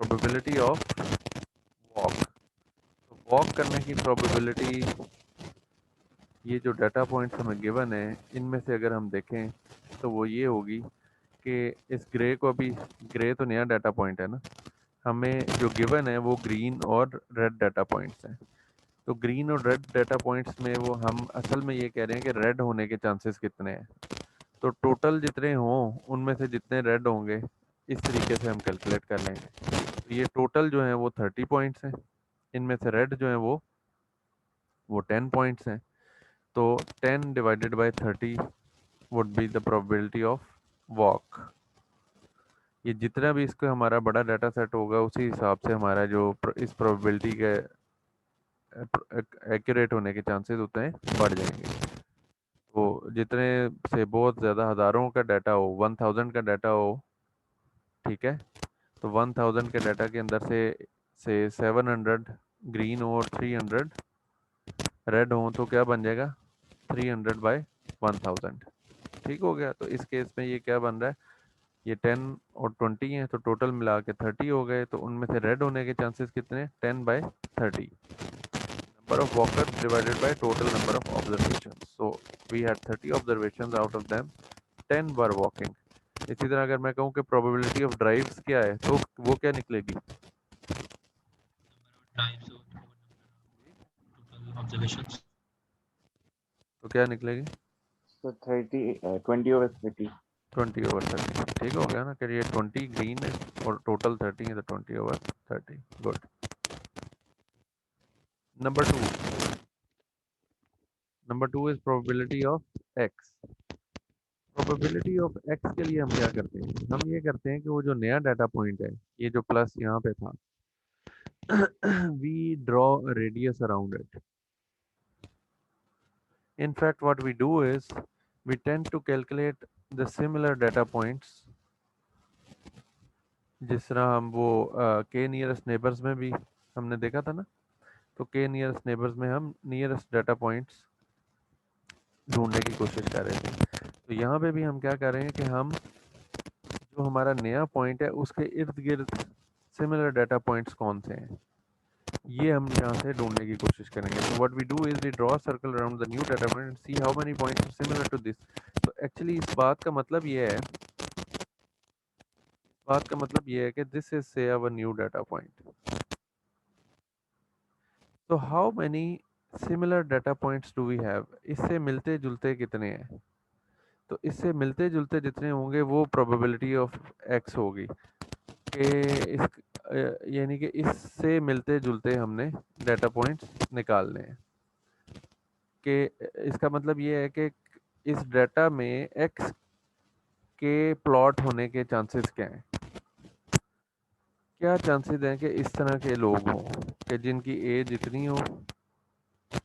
प्रोबेबिलिटी ऑफ वॉक। तो वॉक करने की प्रोबेबिलिटी, ये जो डाटा पॉइंट्स हमें गिवन है इनमें से अगर हम देखें तो वो ये होगी कि इस ग्रे को, अभी ग्रे तो नया डाटा पॉइंट है ना, हमें जो गिवन है वो ग्रीन और रेड डाटा पॉइंट्स हैं। तो ग्रीन और रेड डाटा पॉइंट्स में वो हम असल में ये कह रहे हैं कि रेड होने के चांसेस कितने हैं। तो टोटल जितने हों उनमें से जितने रेड होंगे इस तरीके से हम कैलकुलेट कर लेंगे। तो ये टोटल जो है वो 30 पॉइंट्स हैं, इनमें से रेड जो है वो 10 पॉइंट्स हैं। तो 10 divided by 30 would be the probability of walk. ये जितना भी इसका हमारा बड़ा डाटा सेट होगा उसी हिसाब से हमारा जो इस प्रोबेबिलिटी के एक्यूरेट होने के चांसेस होते हैं बढ़ जाएंगे। तो जितने से बहुत ज़्यादा हज़ारों का डाटा हो, 1000 का डाटा हो, ठीक है, तो 1000 के डाटा के अंदर से 700 ग्रीन और 300 रेड हो तो क्या बन जाएगा, 300 बाय 1000। ठीक हो गया। तो इस केस में ये क्या बन रहा है, ये 10 और 20 है तो टोटल मिला के 30 हो गए। तो उनमें से रेड होने के चांसेस कितने, 10 by 30। Number of walkers divided by total number of observations. So we had 30 observations, out of them 10 were walking. इसी तरह अगर मैं कहूँ कि प्रोबेबिलिटी ऑफ ड्राइव्स क्या है तो वो क्या निकलेगी, Drives over total observations. तो क्या निकलेगी, So 20/30. 20/30। ठीक हो गया ना, कि ये 20 ग्रीन है और टोटल 30 है तो 20/30। Good. Number two is probability of x. Probability of x के लिए हम क्या करते हैं, हम ये करते हैं कि वो जो नया डाटा पॉइंट है, ये जो प्लस यहाँ पे था, we draw radius around it. In fact, what we do is we tend to calculate the similar data points, जिस तरह हम वो के नियरेस्ट नेबर्स में भी हमने देखा था ना। तो के नियरेस्ट नेबर्स में हम नियरेस्ट डाटा पॉइंट्स ढूंढने की कोशिश कर रहे थे। तो यहाँ पे भी हम क्या कर रहे हैं कि हम जो हमारा नया पॉइंट है उसके इर्द गिर्द सिमिलर डाटा पॉइंट्स कौन से हैं, ये हम यहाँ से ढूंढने की कोशिश करेंगे। तो what we do is we draw circle around the new data point and see how many points are similar to this. तो एक्चुअली इस बात का मतलब ये है, कि दिस इज से अवर न्यू डाटा पॉइंट। तो how many similar data points do we have, इससे मिलते जुलते कितने हैं। तो इससे मिलते जुलते जितने होंगे वो प्रोबेबिलिटी ऑफ एक्स होगी, कि यानी कि इससे मिलते जुलते हमने डाटा पॉइंट्स निकालने हैं। कि इसका मतलब ये है कि इस डाटा में एक्स के प्लॉट होने के चांसेस क्या हैं, क्या चांसेस हैं कि इस तरह के लोग हों कि जिनकी एज इतनी हो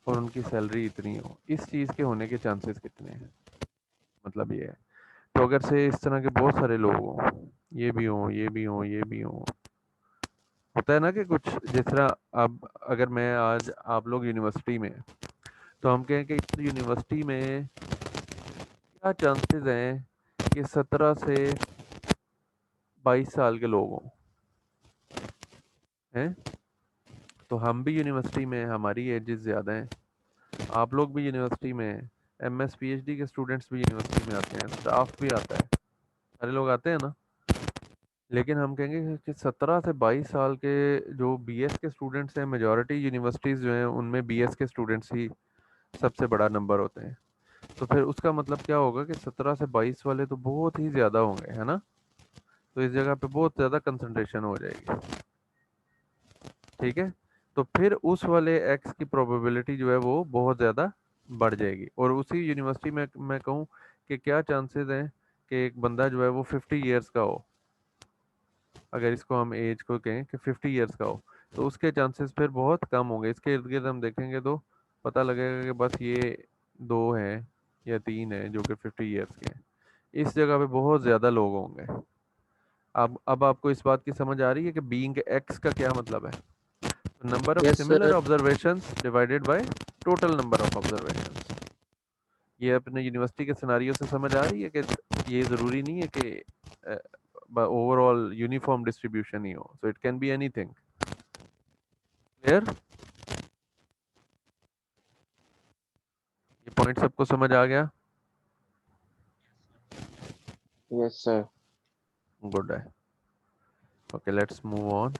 और उनकी सैलरी इतनी हो, इस चीज़ के होने के चांसेस कितने हैं, मतलब ये है। तो अगर से इस तरह के बहुत सारे लोग हों, ये भी हों, ये भी हों, ये भी हों, होता है ना कि कुछ जिस तरह अब अगर मैं आज आप लोग यूनिवर्सिटी में, तो हम कहें कि इस यूनिवर्सिटी में क्या चांसेस हैं कि 17 से 22 साल के लोग हों, हैं। तो हम भी यूनिवर्सिटी में, हमारी एजेस ज़्यादा हैं, आप लोग भी यूनिवर्सिटी में, MS PhD के स्टूडेंट्स भी यूनिवर्सिटी में आते हैं, स्टाफ भी आता है, सारे लोग आते हैं ना। लेकिन हम कहेंगे कि 17 से 22 साल के जो BS के स्टूडेंट्स हैं, मेजॉरिटी यूनिवर्सिटीज़ जो हैं उनमें BS के स्टूडेंट्स ही सबसे बड़ा नंबर होते हैं। तो फिर उसका मतलब क्या होगा कि 17 से 22 वाले तो बहुत ही ज़्यादा होंगे, है ना। तो इस जगह पे बहुत ज़्यादा कंसंट्रेशन हो जाएगी, ठीक है। तो फिर उस वाले एक्स की प्रोबेबिलिटी जो है वो बहुत ज़्यादा बढ़ जाएगी। और उसी यूनिवर्सिटी में मैं कहूँ कि क्या चांसेस हैं कि एक बंदा जो है वो 50 ईयर्स का हो, अगर इसको हम एज को कहें कि 50 ईयर्स का हो, तो उसके चांसेस फिर बहुत कम होंगे। इसके इर्द गिर्द हम देखेंगे तो पता लगेगा कि बस ये 2 हैं या 3 हैं जो कि 50 ईयर्स के हैं। इस जगह पे बहुत ज़्यादा लोग होंगे। अब आपको इस बात की समझ आ रही है कि बीइंग एक्स का क्या मतलब है? Number of Yes, similar sir. Observations divided by total number of observations. ये अपने यूनिवर्सिटी के सिनारियो से समझ आ रही है कि ये ज़रूरी नहीं है कि ओवरऑल यूनिफॉर्म डिस्ट्रीब्यूशन ही हो, so it can be anything. Clear? ये पॉइंट सबको समझ आ गया? Yes, sir. गुड है। Okay, let's move on.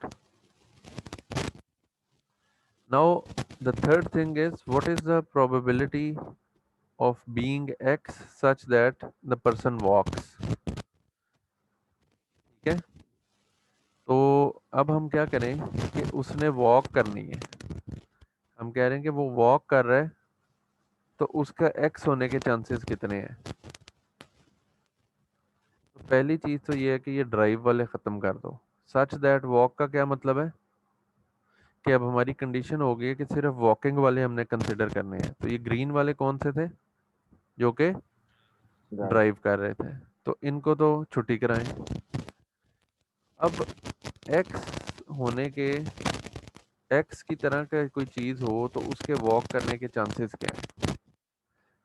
Now the third thing is what is the probability of being x such that the person walks। ठीक है, तो अब हम क्या करें कि उसने वॉक करनी है। हम कह रहे हैं कि वो वॉक कर रहा है, तो उसका x होने के चांसेस कितने हैं? तो पहली चीज़ तो ये है कि ये ड्राइव वाले ख़त्म कर दो। सच दैट वॉक का क्या मतलब है कि अब हमारी कंडीशन हो गई है कि सिर्फ वॉकिंग वाले हमने कंसिडर करने हैं। तो ये ग्रीन वाले कौन से थे जो कि ड्राइव कर रहे थे, तो इनको तो छुट्टी कराएं। अब x होने के x की तरह का कोई चीज़ हो तो उसके वॉक करने के चांसेस क्या हैं,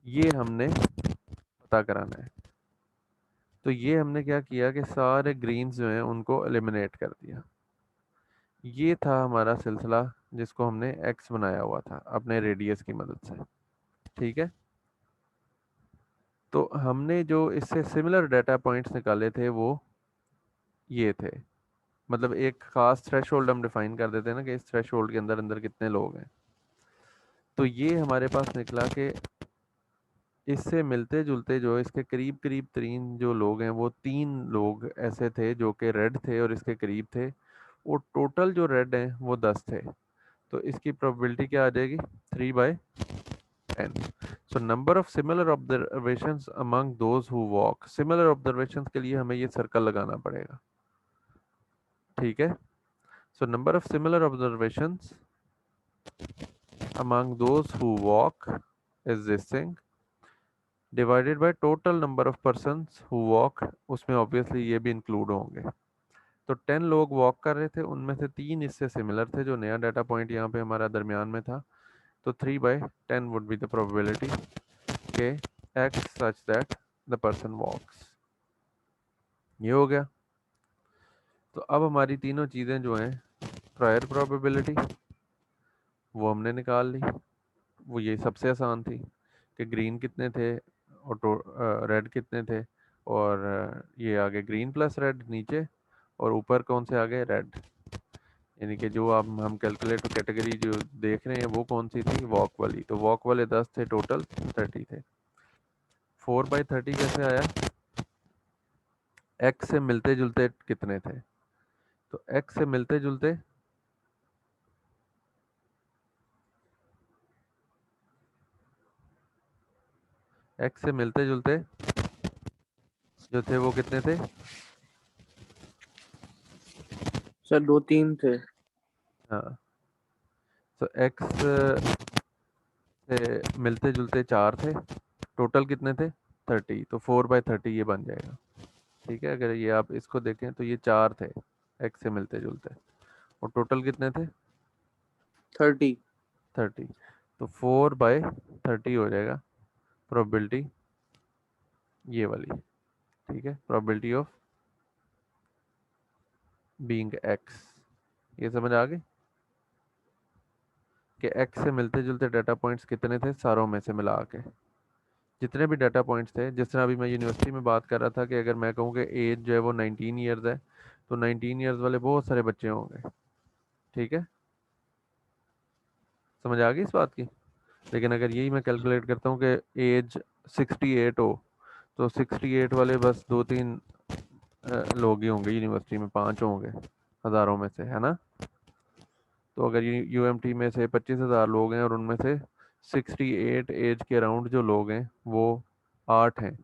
ये हमने पता कराना है। तो ये हमने क्या किया कि सारे ग्रीन्स जो हैं उनको एलिमिनेट कर दिया। ये था हमारा सिलसिला जिसको हमने x बनाया हुआ था अपने रेडियस की मदद से। ठीक है, तो हमने जो इससे सिमिलर डाटा पॉइंट्स निकाले थे वो ये थे। मतलब एक ख़ास थ्रेशोल्ड हम डिफाइन कर देते हैं ना कि इस थ्रेशोल्ड के अंदर अंदर कितने लोग हैं। तो ये हमारे पास निकला कि इससे मिलते जुलते जो इसके करीब करीब 3 जो लोग हैं वो 3 लोग ऐसे थे जो कि रेड थे और इसके करीब थे, और टोटल जो रेड हैं वो 10 थे। तो इसकी प्रोबेबिलिटी क्या आ जाएगी? 3/10। So number of similar observations among those who walk. Similar observations के लिए हमें ये सर्कल लगाना पड़ेगा। ठीक है, so number of similar observations among those who walk is this thing divided by total number of persons who walk. उसमें obviously ये भी इंक्लूड होंगे। तो 10 लोग वॉक कर रहे थे, उनमें से 3 इससे सिमिलर थे जो नया डाटा पॉइंट यहाँ पे हमारा दरमियान में था। तो 3/10 वुड बी द प्रोबेबिलिटी के X such that the person walks. ये हो गया। तो अब हमारी तीनों चीज़ें जो हैं, प्रायर प्रोबेबिलिटी वो हमने निकाल ली, वो ये सबसे आसान थी कि ग्रीन कितने थे और रेड कितने थे, और ये आगे ग्रीन प्लस रेड नीचे, और ऊपर कौन से आ गए? रेड। यानी कि जो आप हम कैलकुलेट कैटेगरी जो देख रहे हैं वो कौन सी थी? वॉक वाली। तो वॉक वाले 10 थे, टोटल 30 थे। 4/30 कैसे आया? एक्स से मिलते जुलते कितने थे? तो एक्स से मिलते जुलते एक्स से मिलते जुलते जो थे वो कितने थे? सर 2-3 थे। हाँ, तो एक्स से मिलते जुलते 4 थे, टोटल कितने थे? 30। तो 4/30 ये बन जाएगा। ठीक है, अगर ये आप इसको देखें तो ये 4 थे एक्स से मिलते जुलते, और टोटल कितने थे? 30। 30। तो 4/30 हो जाएगा प्रोबेबिलिटी ये वाली। ठीक है, प्रोबेबिलिटी ऑफ बीइंग एक्स। ये समझ आ गई कि एक्स से मिलते जुलते डाटा पॉइंट्स कितने थे सारों में से मिला के, जितने भी डाटा पॉइंट्स थे। जिस तरह अभी मैं यूनिवर्सिटी में बात कर रहा था कि अगर मैं कहूँ कि एज जो है वो 19 ईयर्स है, तो 19 ईयर्स वाले बहुत सारे बच्चे होंगे। ठीक है, समझ आ गई इस बात की। लेकिन अगर यही मैं कैलकुलेट करता हूँ कि एज 68 हो, तो 68 वाले बस 2-3 लोग ही होंगे यूनिवर्सिटी में, 5 होंगे हज़ारों में से, है ना। तो अगर यूएमटी में से 25,000 लोग हैं और उनमें से 68 एज के अराउंड जो लोग हैं वो 8 हैं,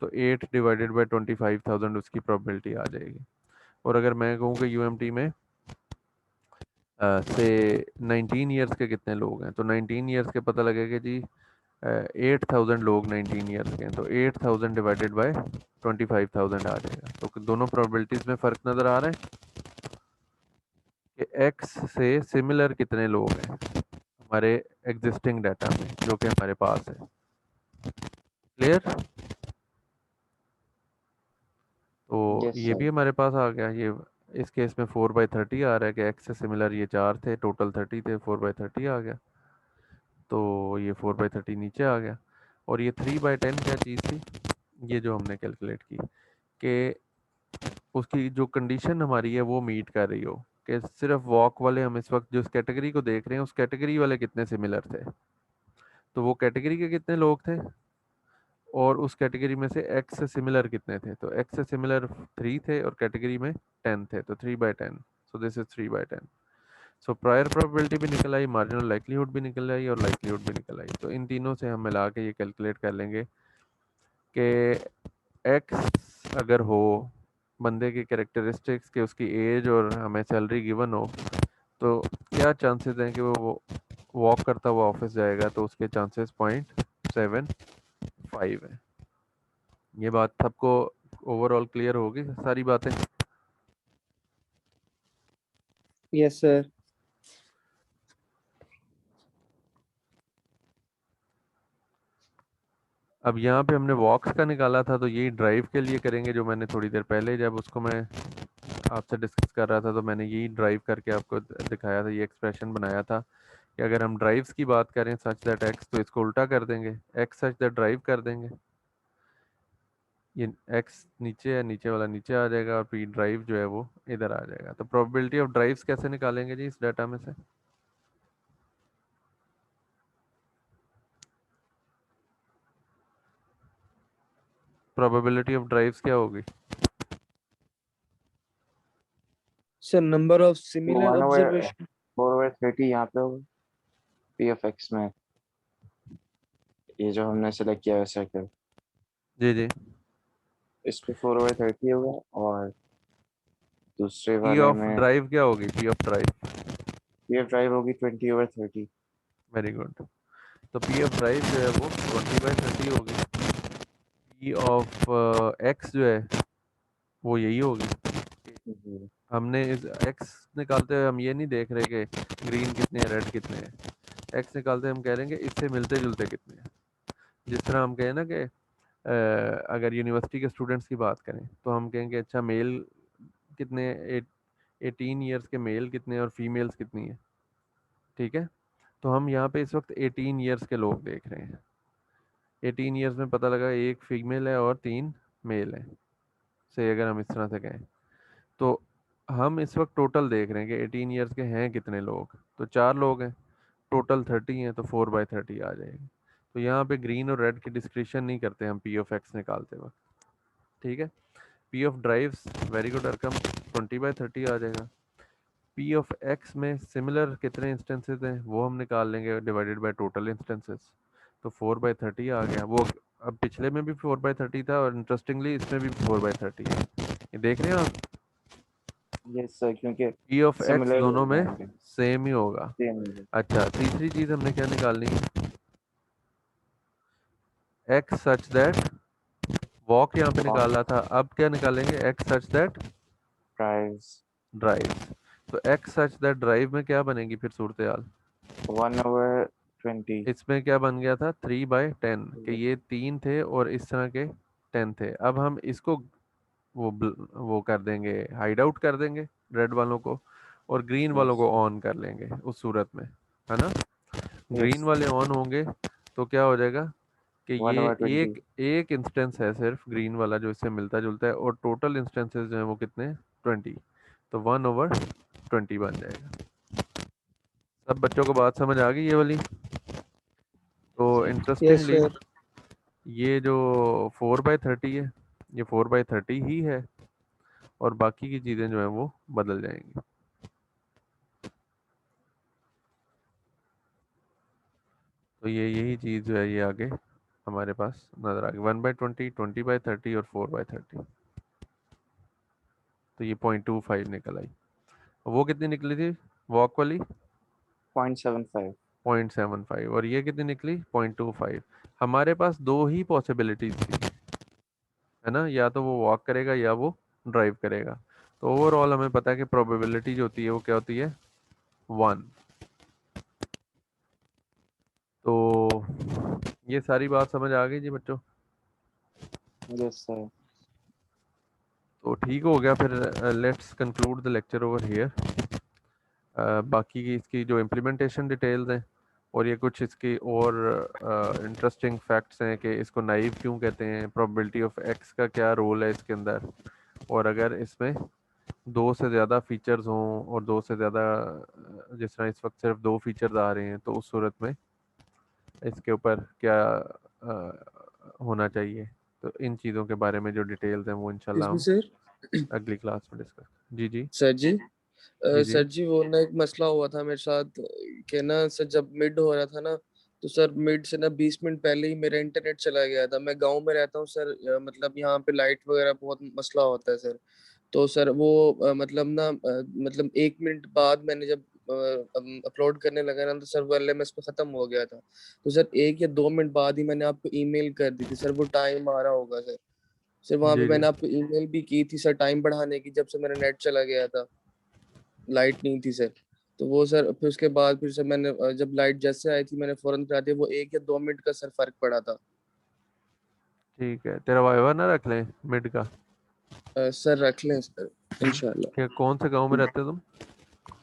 तो 8 डिवाइडेड बाई 25,000 उसकी प्रोबेबिलिटी आ जाएगी। और अगर मैं कहूँ कि यूएमटी में से 19 ईयर्स के कितने लोग हैं, तो 19 ईयर्स के पता लगेगा जी 8,000 लोग 19 ईयर्स के हैं, तो 8,000 डिवाइडेड बाय 25,000 आ जाएगा। तो दोनों प्रोबेबिलिटीज़ में फ़र्क नज़र आ रहा है कि एक्स से सिमिलर कितने लोग हैं हमारे एग्जिस्टिंग डाटा में जो कि हमारे पास है। क्लियर? तो Yes, ये sir. भी हमारे पास आ गया। ये इस केस में 4/30 आ रहा है कि एक्स से सिमिलर ये 4 थे, टोटल 30 थे, 4/30 आ गया। तो ये 4/30 नीचे आ गया। और ये 3/10 क्या चीज़ थी, ये जो हमने कैलकुलेट की कि उसकी जो कंडीशन हमारी है वो मीट कर रही हो कि सिर्फ वॉक वाले हम इस वक्त जिस कैटेगरी को देख रहे हैं उस कैटेगरी वाले कितने सिमिलर थे, तो वो कैटेगरी के कितने लोग थे और उस कैटेगरी में से एक्स से सिमिलर कितने थे, तो एक्स से सिमिलर 3 थे और कैटेगरी में 10 थे, तो 3/10। So this is 3/10। So prior probability भी निकल आई, मार्जिनल लाइक्लीहुड भी निकल आई और लाइक्लीहुड भी निकल आई। तो इन तीनों से हम मिला के ये कैलकुलेट कर लेंगे कि एक्स अगर हो बंदे के कैरेक्टरिस्टिक्स के, उसकी एज और हमें सैलरी गिवन हो, तो क्या चांसेस हैं कि वो वॉक करता हुआ ऑफिस जाएगा, तो उसके चांसेस 0.75 है। ये बात सबको ओवरऑल क्लियर होगी सारी बातें? Yes, sir. अब यहाँ पे हमने वॉक्स का निकाला था, तो यही ड्राइव के लिए करेंगे जो मैंने थोड़ी देर पहले जब उसको मैं आपसे डिस्कस कर रहा था तो मैंने यही ड्राइव करके आपको दिखाया था, ये एक्सप्रेशन बनाया था कि अगर हम ड्राइव्स की बात करें सच दैट एक्स, तो इसको उल्टा कर देंगे, एक्स सच दैट ड्राइव कर देंगे। ये एक्स नीचे है, नीचे वाला नीचे आ जाएगा और पी ड्राइव जो है वो इधर आ जाएगा। तो प्रोबेबिलिटी ऑफ ड्राइव्स कैसे निकालेंगे जी इस डाटा में से? प्रोबेबिलिटी ऑफ ड्राइव्स क्या होगी? Sir, number of similar 1/4 observation. 4/30 यहाँ पे होगा पी ऑफ एक्स में, ये जो हमने सेलेक्ट किया है सर्कल, जी जी। इस पे 4/30 होगा और दूसरे पी वाले ऑफ में ड्राइव क्या होगी? P of drive, P of drive होगी 20/30। Very good. तो पी ऑफ ड्राइव जो है वो 20/30 होगी। पी ऑफ एक्स जो है वो यही होगी। जी। हमने इस एक्स निकालते हुए हम ये नहीं देख रहे कि ग्रीन कितने हैं, रेड कितने हैं। एक्स निकालते हम कह रहे हैं कि इससे मिलते जुलते कितने हैं। जिस तरह हम कहें ना कि अगर यूनिवर्सिटी के स्टूडेंट्स की बात करें तो हम कहेंगे अच्छा मेल कितने, 18 ईयर्स के मेल कितने और फीमेल्स कितनी है, ठीक है। तो हम यहाँ पे इस वक्त 18 ईयर्स के लोग देख रहे हैं। 18 ईयर्स में पता लगा एक फीमेल है और 3 मेल हैं, से अगर हम इस तरह से कहें तो हम इस वक्त टोटल देख रहे हैं कि 18 ईयर्स के हैं कितने लोग, तो 4 लोग हैं, टोटल 30 हैं, तो 4/30 आ जाएगी। तो यहाँ पे ग्रीन और रेड की डिस्क्रिप्शन नहीं करते हम पी ऑफ एक्स निकालते वक्त, ठीक है। P of drives, very good Arkham, 20/30 आ जाएगा। पी ऑफ एक्स में सिमिलर कितने इंस्टेंसेस हैं वो हम निकाल लेंगे डिवाइडेड बाय टोटल इंस्टेंसेस, तो 4/30 आ गया। वो अब पिछले में भी 4/30 था और इंटरेस्टिंगली इसमें भी 4/30 है, ये देख रहे हैं आप। यस सर, क्योंकि पी ऑफ एक्स सिमिलर दोनों लोग में होंगे, सेम ही होगा। सेम होंगे। अच्छा, तीसरी चीज़ हमने क्या निकालनी है? एक्स सच दैट, वॉक यहाँ पे निकाला था, अब क्या निकालेंगे? X such that price drive. तो एक्स सच दैट ड्राइव में क्या बनेगी फिर सूरत हाल? 1/20। इसमें क्या बन गया था? 3/10, कि ये 3 थे और इस तरह के 10 थे। अब हम इसको वो कर देंगे, हाइड आउट कर देंगे रेड वालों को और ग्रीन वालों यस को ऑन कर लेंगे उस सूरत में, है ना। ग्रीन यस, वाले ऑन होंगे तो क्या हो जाएगा कि ये 1/20। एक एक इंस्टेंस है सिर्फ ग्रीन वाला जो इससे मिलता जुलता है, और टोटल इंस्टेंसेस जो है वो कितने? 20। तो 1/20 बन जाएगा। सब बच्चों को बात समझ आ गई ये वाली? तो Yes, इंटरेस्टिंगली sir. ये जो 4/30 है ये 4/30 ही है और बाकी की चीज़ें जो है वो बदल जाएंगी। तो ये यही चीज़ जो है ये आगे हमारे पास नज़र आ गई 1/20, 20/30 और 4/30। तो ये 0.25 निकल आई। वो कितनी निकली थी वॉक वाली? 0.75। 0.75। और ये कितनी निकली? 0.25। हमारे पास दो ही पॉसिबिलिटीज थी, है ना, या तो वो वॉक करेगा या वो ड्राइव करेगा। तो ओवरऑल हमें पता है कि प्रोबेबिलिटी जो होती है वो क्या होती है? 1। तो ये सारी बात समझ आ गई जी बच्चों? Yes sir. तो ठीक हो गया फिर। Let's conclude the lecture over here. बाकी की इसकी जो इम्प्लीमेंटेशन डिटेल्स हैं और ये कुछ इसकी और इंटरेस्टिंग फैक्ट्स हैं कि इसको नाइव क्यों कहते हैं, प्रोबेबिलिटी ऑफ एक्स का क्या रोल है इसके अंदर, और अगर इसमें दो से ज़्यादा फीचर्स हों और दो से ज़्यादा जिस तरह इस वक्त सिर्फ दो फीचर्स आ रहे हैं, तो उस सूरत में इसके ऊपर क्या होना चाहिए। तो इन चीज़ों के बारे में जो डिटेल्स हैं वो इंशाल्लाह हम सर अगली क्लास में डिस्कस। जी जी सर जी जी जी। सर जी वो ना एक मसला हुआ था मेरे साथ कि ना सर जब मिड हो रहा था ना तो सर मिड से ना 20 मिनट पहले ही मेरा इंटरनेट चला गया था। मैं गांव में रहता हूँ सर, मतलब यहाँ पे लाइट वगैरह बहुत मसला होता है सर। तो सर वो मतलब ना मतलब 1 मिनट बाद मैंने जब अपलोड करने लगा ना तो सर वो एलएमएस पे खत्म हो गया था। तो सर 1 या 2 मिनट बाद ही मैंने आपको ईमेल कर दी थी सर, वो टाइम आ रहा होगा सर। सर वहां पे जी जी मैंने आपको ईमेल भी की थी सर टाइम बढ़ाने की, जब से मेरा नेट चला गया था, लाइट नहीं थी सर। तो वो सर फिर उसके बाद फिर सर मैंने जब लाइट जैसे आई थी मैंने फौरन करा दिया, वो 1 या 2 मिनट का सर फर्क पड़ा था। ठीक है। तेरा वाइवा ना रख लें मिड का? सर रख लें सर इंशाल्लाह। क्या कौन से गांव में रहते हो तुम?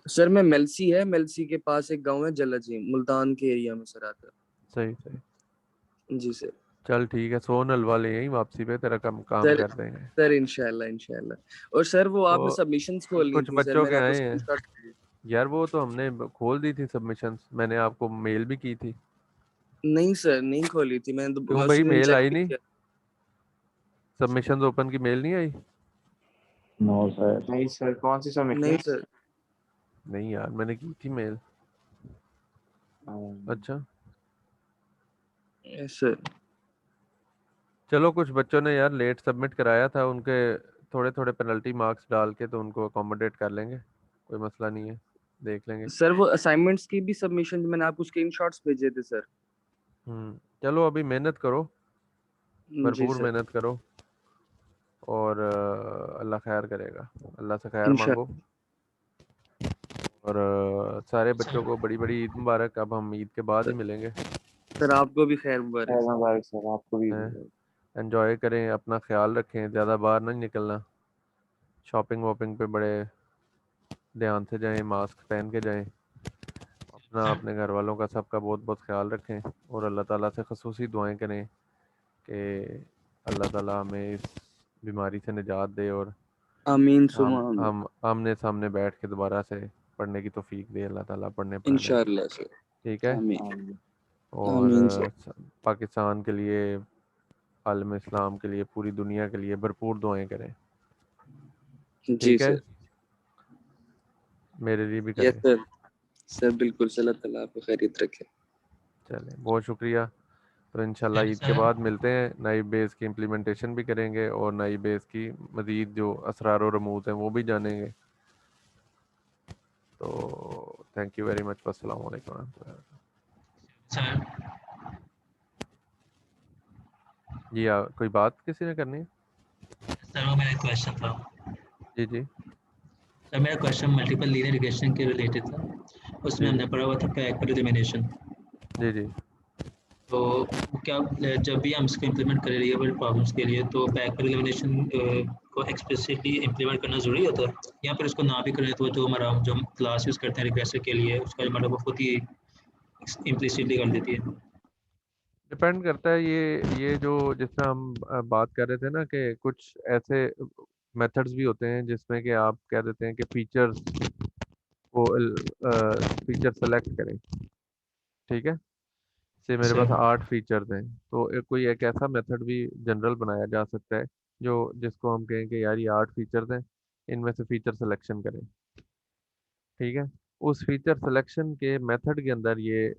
सर मैं मेलसी है, मेलसी के पास एक गांव है जलाजी, मुल्तान के एरिया में सर आता सही सही। है। जी सर। चल ठीक है, सोन हलवा ले आई वापसी पे, तेरा काम सर कर देंगे। सर इंशाल्लाह इंशाल्लाह। और सर वो आपने तो सबमिशंस खोलनी कुछ थी सर, बच्चों के मैंने आपको आए हैं स्क्रीनशॉट भेजी। यार, वो तो हमने खोल दी थी सबमिशंस, मैंने आपको मेल भी की थी। नहीं सर नहीं खोली थी मैंने, तो क्यों मैं भाई, उसी दिन मेल चेक आई भी नहीं? किया। सबमिशंस ओपन की मेल नहीं आई? No sir. नहीं सर, कौन सी नहीं सबमिशन? सर। नहीं यार, मैंने की थी मेल। अच्छा यस सर। चलो, कुछ बच्चों ने यार लेट सबमिट कराया था, उनके थोड़े थोड़े पेनल्टी मार्क्स डाल के तो उनको अकोमोडेट कर लेंगे, कोई मसला नहीं है, देख लेंगे। सर वो असाइनमेंट्स की भी सबमिशन मैंने आपको स्क्रीनशॉट्स भेजे थे सर। चलो अभी मेहनत करो, जी भरपूर सर मेहनत करो, और अल्लाह खैर करेगा, अल्लाह से खैर मांगो। इंशाल्लाह। और सारे बच्चों को बड़ी बड़ी ईद मुबारक। अब हम ईद के बाद ही मिलेंगे। सर आपको भी खैर मुबारक खैर सर। मुबारक सर, आपको भी। हैं, एंजॉय करें, अपना ख्याल रखें, ज़्यादा बाहर नहीं निकलना, शॉपिंग वॉपिंग पे बड़े ध्यान से जाएं, मास्क पहन के जाएं, अपना अपने घर वालों का सबका बहुत बहुत ख्याल रखें, और अल्लाह ताला से खसूसी दुआएं करें कि अल्लाह ताला हमें इस बीमारी से निजात दे, और आमीन सुमा हम आमीन। हम आमने सामने बैठ के दोबारा से पढ़ने की तौफीक दे अल्लाह ताला, पढ़ने पढ़ाने की। इंशाल्लाह सर। ठीक है। आमीन आमीन। और आमीन सर। पाकिस्तान के लिए, आलम इस्लाम के लिए, पूरी दुनिया के लिए भरपूर दुआएं करें। जी ठीक है, सर। मेरे लिए भी यस करें। सर। सर बिल्कुल सर, अल्लाह ताला आपको खैरियत रखे। चलें, बहुत शुक्रिया। तो इंशाल्लाह ईद के बाद मिलते हैं, नई बेस की इम्प्लीमेंटेशन भी करेंगे और नई बेस की मज़ीद जो असरार और रमूज़ हैं वो भी जानेंगे। तो थैंक यू वेरी मच। अस्सलाम वालेकुम रहमतुल्लाहि व सर बरकातुहू। जी कोई बात किसी ने करनी है? सर वो मेरा क्वेश्चन था। जी जी सर मेरा क्वेश्चन मल्टीपल लीनियर रिग्रेशन के रिलेटेड था। उसमें जी हमने पढ़ा हुआ था पैरेलल एलिमिनेशन। जी जी तो क्या जब भी हम इसको इम्प्लीमेंट करें रियल वर्ल्ड प्रॉब्लम्स के लिए, तो पैरेलल एलिमिनेशन को एक्सप्लिसिटली इम्प्लीमेंट करना ज़रूरी होता है, या फिर उसको ना भी करें तो जो हमारा जो हम क्लास यूज़ करते हैं रिग्रेसर के लिए, उसका जो मतलब वो खुद ही इम्प्लिसिटली कर देती है। डिपेंड करता है। ये जो जिस तरह हम बात कर रहे थे ना कि कुछ ऐसे मेथड्स भी होते हैं जिसमें कि आप कह देते हैं कि फीचर्स को फीचर सेलेक्ट करें। ठीक है, से मेरे पास सर 8 फीचर्स हैं, तो कोई एक ऐसा मेथड भी जनरल बनाया जा सकता है जो जिसको हम कहें कि यार ये 8 फीचर्स हैं, इनमें से फीचर सिलेक्शन करें। ठीक है, उस फीचर सिलेक्शन के मेथड के अंदर ये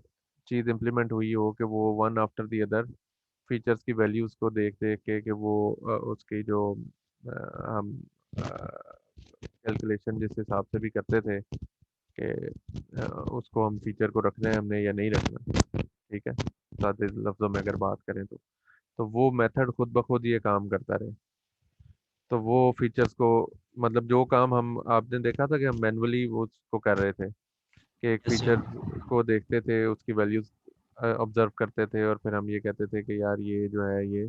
चीज़ इम्प्लीमेंट हुई हो कि वो one after the other features की वैल्यूज़ को देख देख के वो उसकी जो हम कैलकुलेशन जिस हिसाब से भी करते थे कि उसको हम फीचर को रखना है हमने या नहीं रखना, ठीक है, सादे लफ्ज़ों में अगर बात करें तो वो मेथड खुद ब खुद ये काम करता रहे। तो वो फीचर्स को मतलब जो काम हम आपने देखा था कि हम मैनुअली वो उसको कर रहे थे कि एक यस फीचर सर। को देखते थे, उसकी वैल्यूज ऑब्जर्व करते थे और फिर हम ये कहते थे कि यार ये जो है ये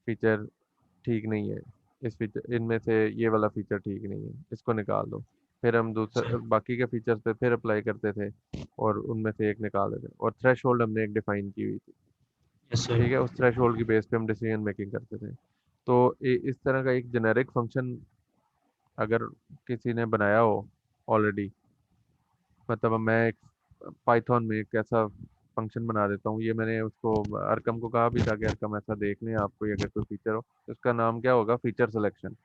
फीचर ठीक नहीं है, इस फीचर इनमें से ये वाला फीचर ठीक नहीं है, इसको निकाल दो। फिर हम दूसरा सर बाकी के फीचर्स पे फिर अप्लाई करते थे और उनमें से एक निकाल देते और थ्रेश होल्ड हमने एक डिफाइन की हुई थी, यस सर। ठीक है, उस थ्रेश होल्ड की बेस पे हम डिसीजन मेकिंग करते थे। तो इस तरह का एक जेनेरिक फंक्शन अगर किसी ने बनाया हो ऑलरेडी, मतलब अब मैं एक पाइथन में एक ऐसा फंक्शन बना देता हूँ, ये मैंने उसको अरकम को कहा भी था कि अरकम ऐसा देख लें आपको अगर कोई फीचर हो तो उसका नाम क्या होगा, फीचर सिलेक्शन।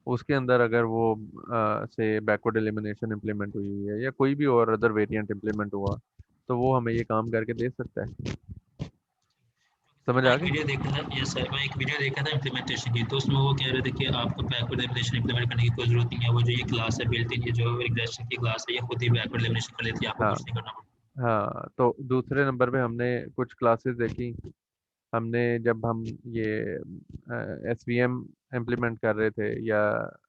उसके अंदर अगर वो से बैकवर्ड एलिमिनेशन इम्प्लीमेंट हुई है या कोई भी और अदर वेरिएंट इम्प्लीमेंट हुआ तो वो हमें ये काम करके दे सकता है। समझ मैं आ एक गई? वीडियो देखा था, यस सर, मैं एक वीडियो देखा था इम्प्लीमेंटेशन की, तो उसमें वो कह रहे थे कि आपको बैकवर्ड एलिमिनेशन इम्प्लीमेंट करने की कोई ज़रूरत नहीं है, वो जो ये क्लास है बिल्ट इन, ये जो रिग्रेशन की क्लास है, ये खुद ही बैकवर्ड एलिमिनेशन कर लेती है, आपको हाँ कुछ नहीं करना पड़ता। हाँ, तो दूसरे नंबर पे हमने कुछ क्लासेस देखी। हमने जब हम ये एस वी एम इम्प्लीमेंट कर रहे थे या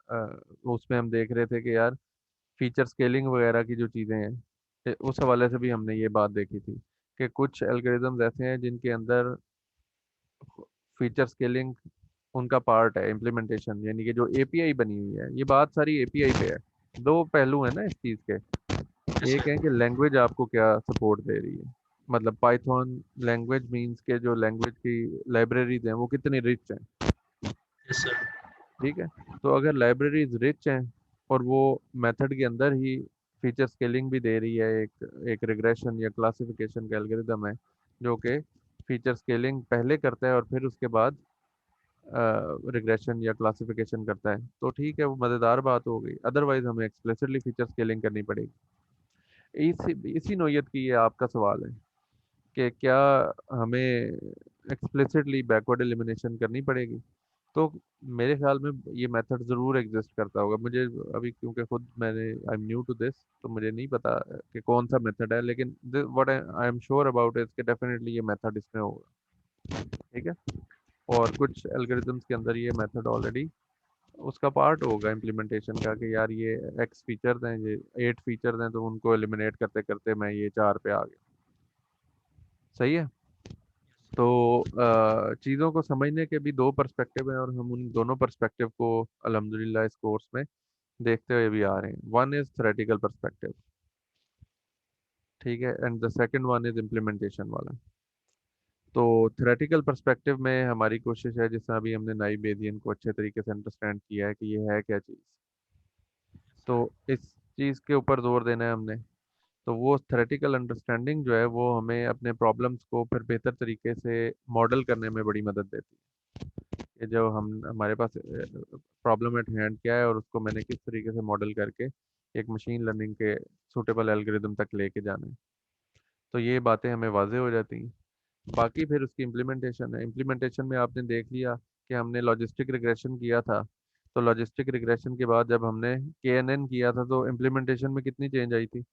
अ, उसमें हम देख रहे थे कि यार फीचर स्केलिंग वगैरह की जो चीज़ें हैं उस हवाले से भी हमने ये बात देखी थी कि कुछ एल्गोरिदम्स ऐसे हैं जिनके अंदर फीचर स्केलिंग उनका पार्ट है इम्प्लीमेंटेशन, यानी कि जो एपीआई बनी हुई है, ये बात सारी एपीआई पे है। दो पहलू हैं ना इस चीज़ के, यस एक सर। है कि लैंग्वेज आपको क्या सपोर्ट दे रही है, मतलब पाइथन लैंग्वेज मींस के जो लैंग्वेज की लाइब्रेरीज हैं वो कितनी रिच हैं, यस सर। ठीक है। तो अगर लाइब्रेरीज रिच हैं और वो मेथड के अंदर ही फीचर स्केलिंग भी दे रही है, एक एक रिग्रेशन या क्लासिफिकेशन का एल्गोरिदम है जो कि फीचर स्केलिंग पहले करता है और फिर उसके बाद रिग्रेशन या क्लासिफिकेशन करता है, तो ठीक है, वो मज़ेदार बात हो गई। अदरवाइज हमें एक्सप्लिसिटली फीचर स्केलिंग करनी पड़ेगी। इसी नौयत की ये आपका सवाल है कि क्या हमें एक्सप्लिसिटली बैकवर्ड एलिमिनेशन करनी पड़ेगी। तो मेरे ख्याल में ये मेथड ज़रूर एग्जिस्ट करता होगा। मुझे अभी क्योंकि खुद मैंने I am new to this तो मुझे नहीं पता कि कौन सा मेथड है, लेकिन what I am sure about is कि डेफिनेटली ये मेथड इसमें होगा, ठीक है। और कुछ एल्गोरिथम्स के अंदर ये मेथड ऑलरेडी उसका पार्ट होगा इम्प्लीमेंटेशन का कि यार ये एक्स फीचर्स हैं, ये 8 फीचर्स हैं, तो उनको एलिमिनेट करते करते मैं ये 4 पे आ गया। सही है। तो चीज़ों को समझने के भी दो पर्सपेक्टिव हैं और हम उन दोनों पर्सपेक्टिव को अल्हम्दुलिल्लाह इस कोर्स में देखते हुए भी आ रहे हैं। वन इज़ थ्योरेटिकल पर्सपेक्टिव, ठीक है, and the second one is implementation वाला। तो थ्योरेटिकल पर्सपेक्टिव में हमारी कोशिश है, जिस तरह अभी हमने नाइव बेदियन को अच्छे तरीके से अंडरस्टैंड किया है कि ये है क्या चीज़, तो इस चीज़ के ऊपर जोर देना है हमने। तो वो थ्योरेटिकल अंडरस्टैंडिंग जो है वो हमें अपने प्रॉब्लम्स को फिर बेहतर तरीके से मॉडल करने में बड़ी मदद देती है कि जो हम हमारे पास प्रॉब्लम एट हैंड क्या है और उसको मैंने किस तरीके से मॉडल करके एक मशीन लर्निंग के सूटेबल एल्गोरिदम तक लेके जाना है। तो ये बातें हमें वाजे हो जाती हैं। बाकी फिर उसकी इम्प्लीमेंटेशन है। इम्प्लीमेंटेशन में आपने देख लिया कि हमने लॉजिस्टिक रिग्रेशन किया था, तो लॉजिस्टिक रिग्रेशन के बाद जब हमने KNN किया था तो इम्प्लीमेंटेशन में कितनी चेंज आई थी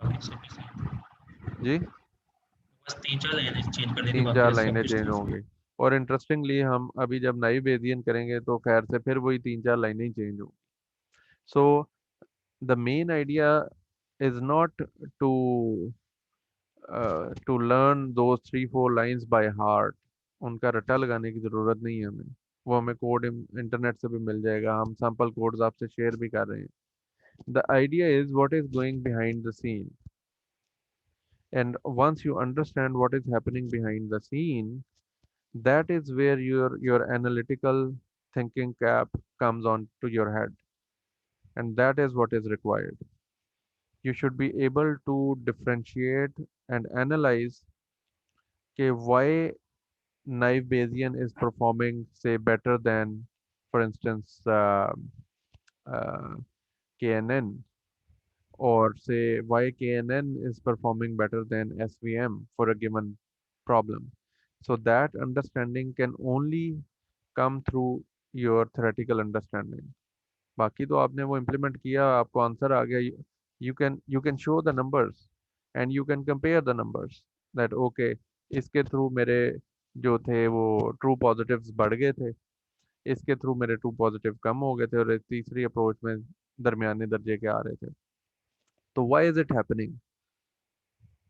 बाकी सब कुछ same। जी? बस 3-4 लाइनें चेंज करनी थी, तीन बाकी चार तो सब लाइनें कुछ चेंज था। होंगी। और इंटरेस्टिंगली हम अभी जब नई बेदियन करेंगे तो खैर से फिर वही 3 4 लाइनें ही चेंज होंगी। So the main idea is not to to learn those 3 4 lines by heart. उनका रट्टा लगाने की ज़रूरत नहीं है हमें, वो हमें कोड इंटरनेट से भी मिल जाएगा, हम सैम्पल कोड्स आपसे शेयर भी कर रहे हैं। The idea is what is going behind the scene, and once you understand what is happening behind the scene, that is where your analytical thinking cap comes on to your head, and that is what is required. You should be able to differentiate and analyze why naive Bayesian is performing say better than, for instance, KNN, or say why KNN is performing better than SVM for a given problem. So that understanding can only come through your theoretical understanding. बाकी तो आपने वो implement किया, आपको answer आ गया. You can show the numbers and you can compare the numbers that okay, इसके through मेरे जो थे वो ट्रू पॉजिटिव्स बढ़ गए थे, इसके थ्रू मेरे ट्रू पॉजिटिव कम हो गए थे, और एक तीसरी अप्रोच में दरमियाने दर्जे के आ रहे थे. तो व्हाई इज इट हैपनिंग?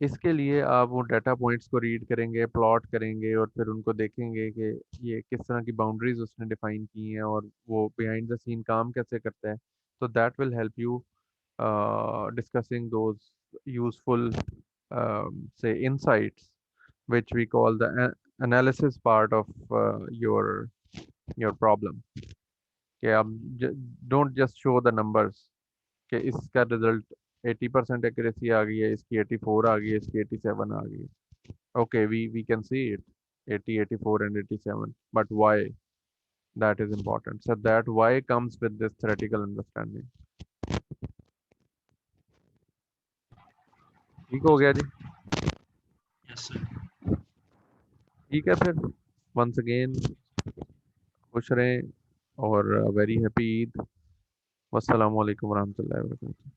इसके लिए आप वो डाटा पॉइंट्स को रीड करेंगे, प्लॉट करेंगे, और फिर उनको देखेंगे कि ये किस तरह की बाउंड्रीज उसने डिफाइन की हैं और वो बिहाइंड द सीन काम कैसे करता है. तो that will help you discussing those useful say insights which we call the analysis part of your problem. कि आप don't just show the numbers कि इसका रिजल्ट 80% एक्यूरेसी आ गई है, इसकी 84 आ गई है, इसकी 87 आ गई है. Okay, we can see it 80, 84 and 87, but why? That is important. So that why comes with this theoretical understanding. ठीक हो गया जी? Yes sir. ठीक है फिर. once again खुश रहें और वेरी हैप्पी ईद. वस्सलामु अलैकुम वरहमतुल्लाहि वबरकातुहू.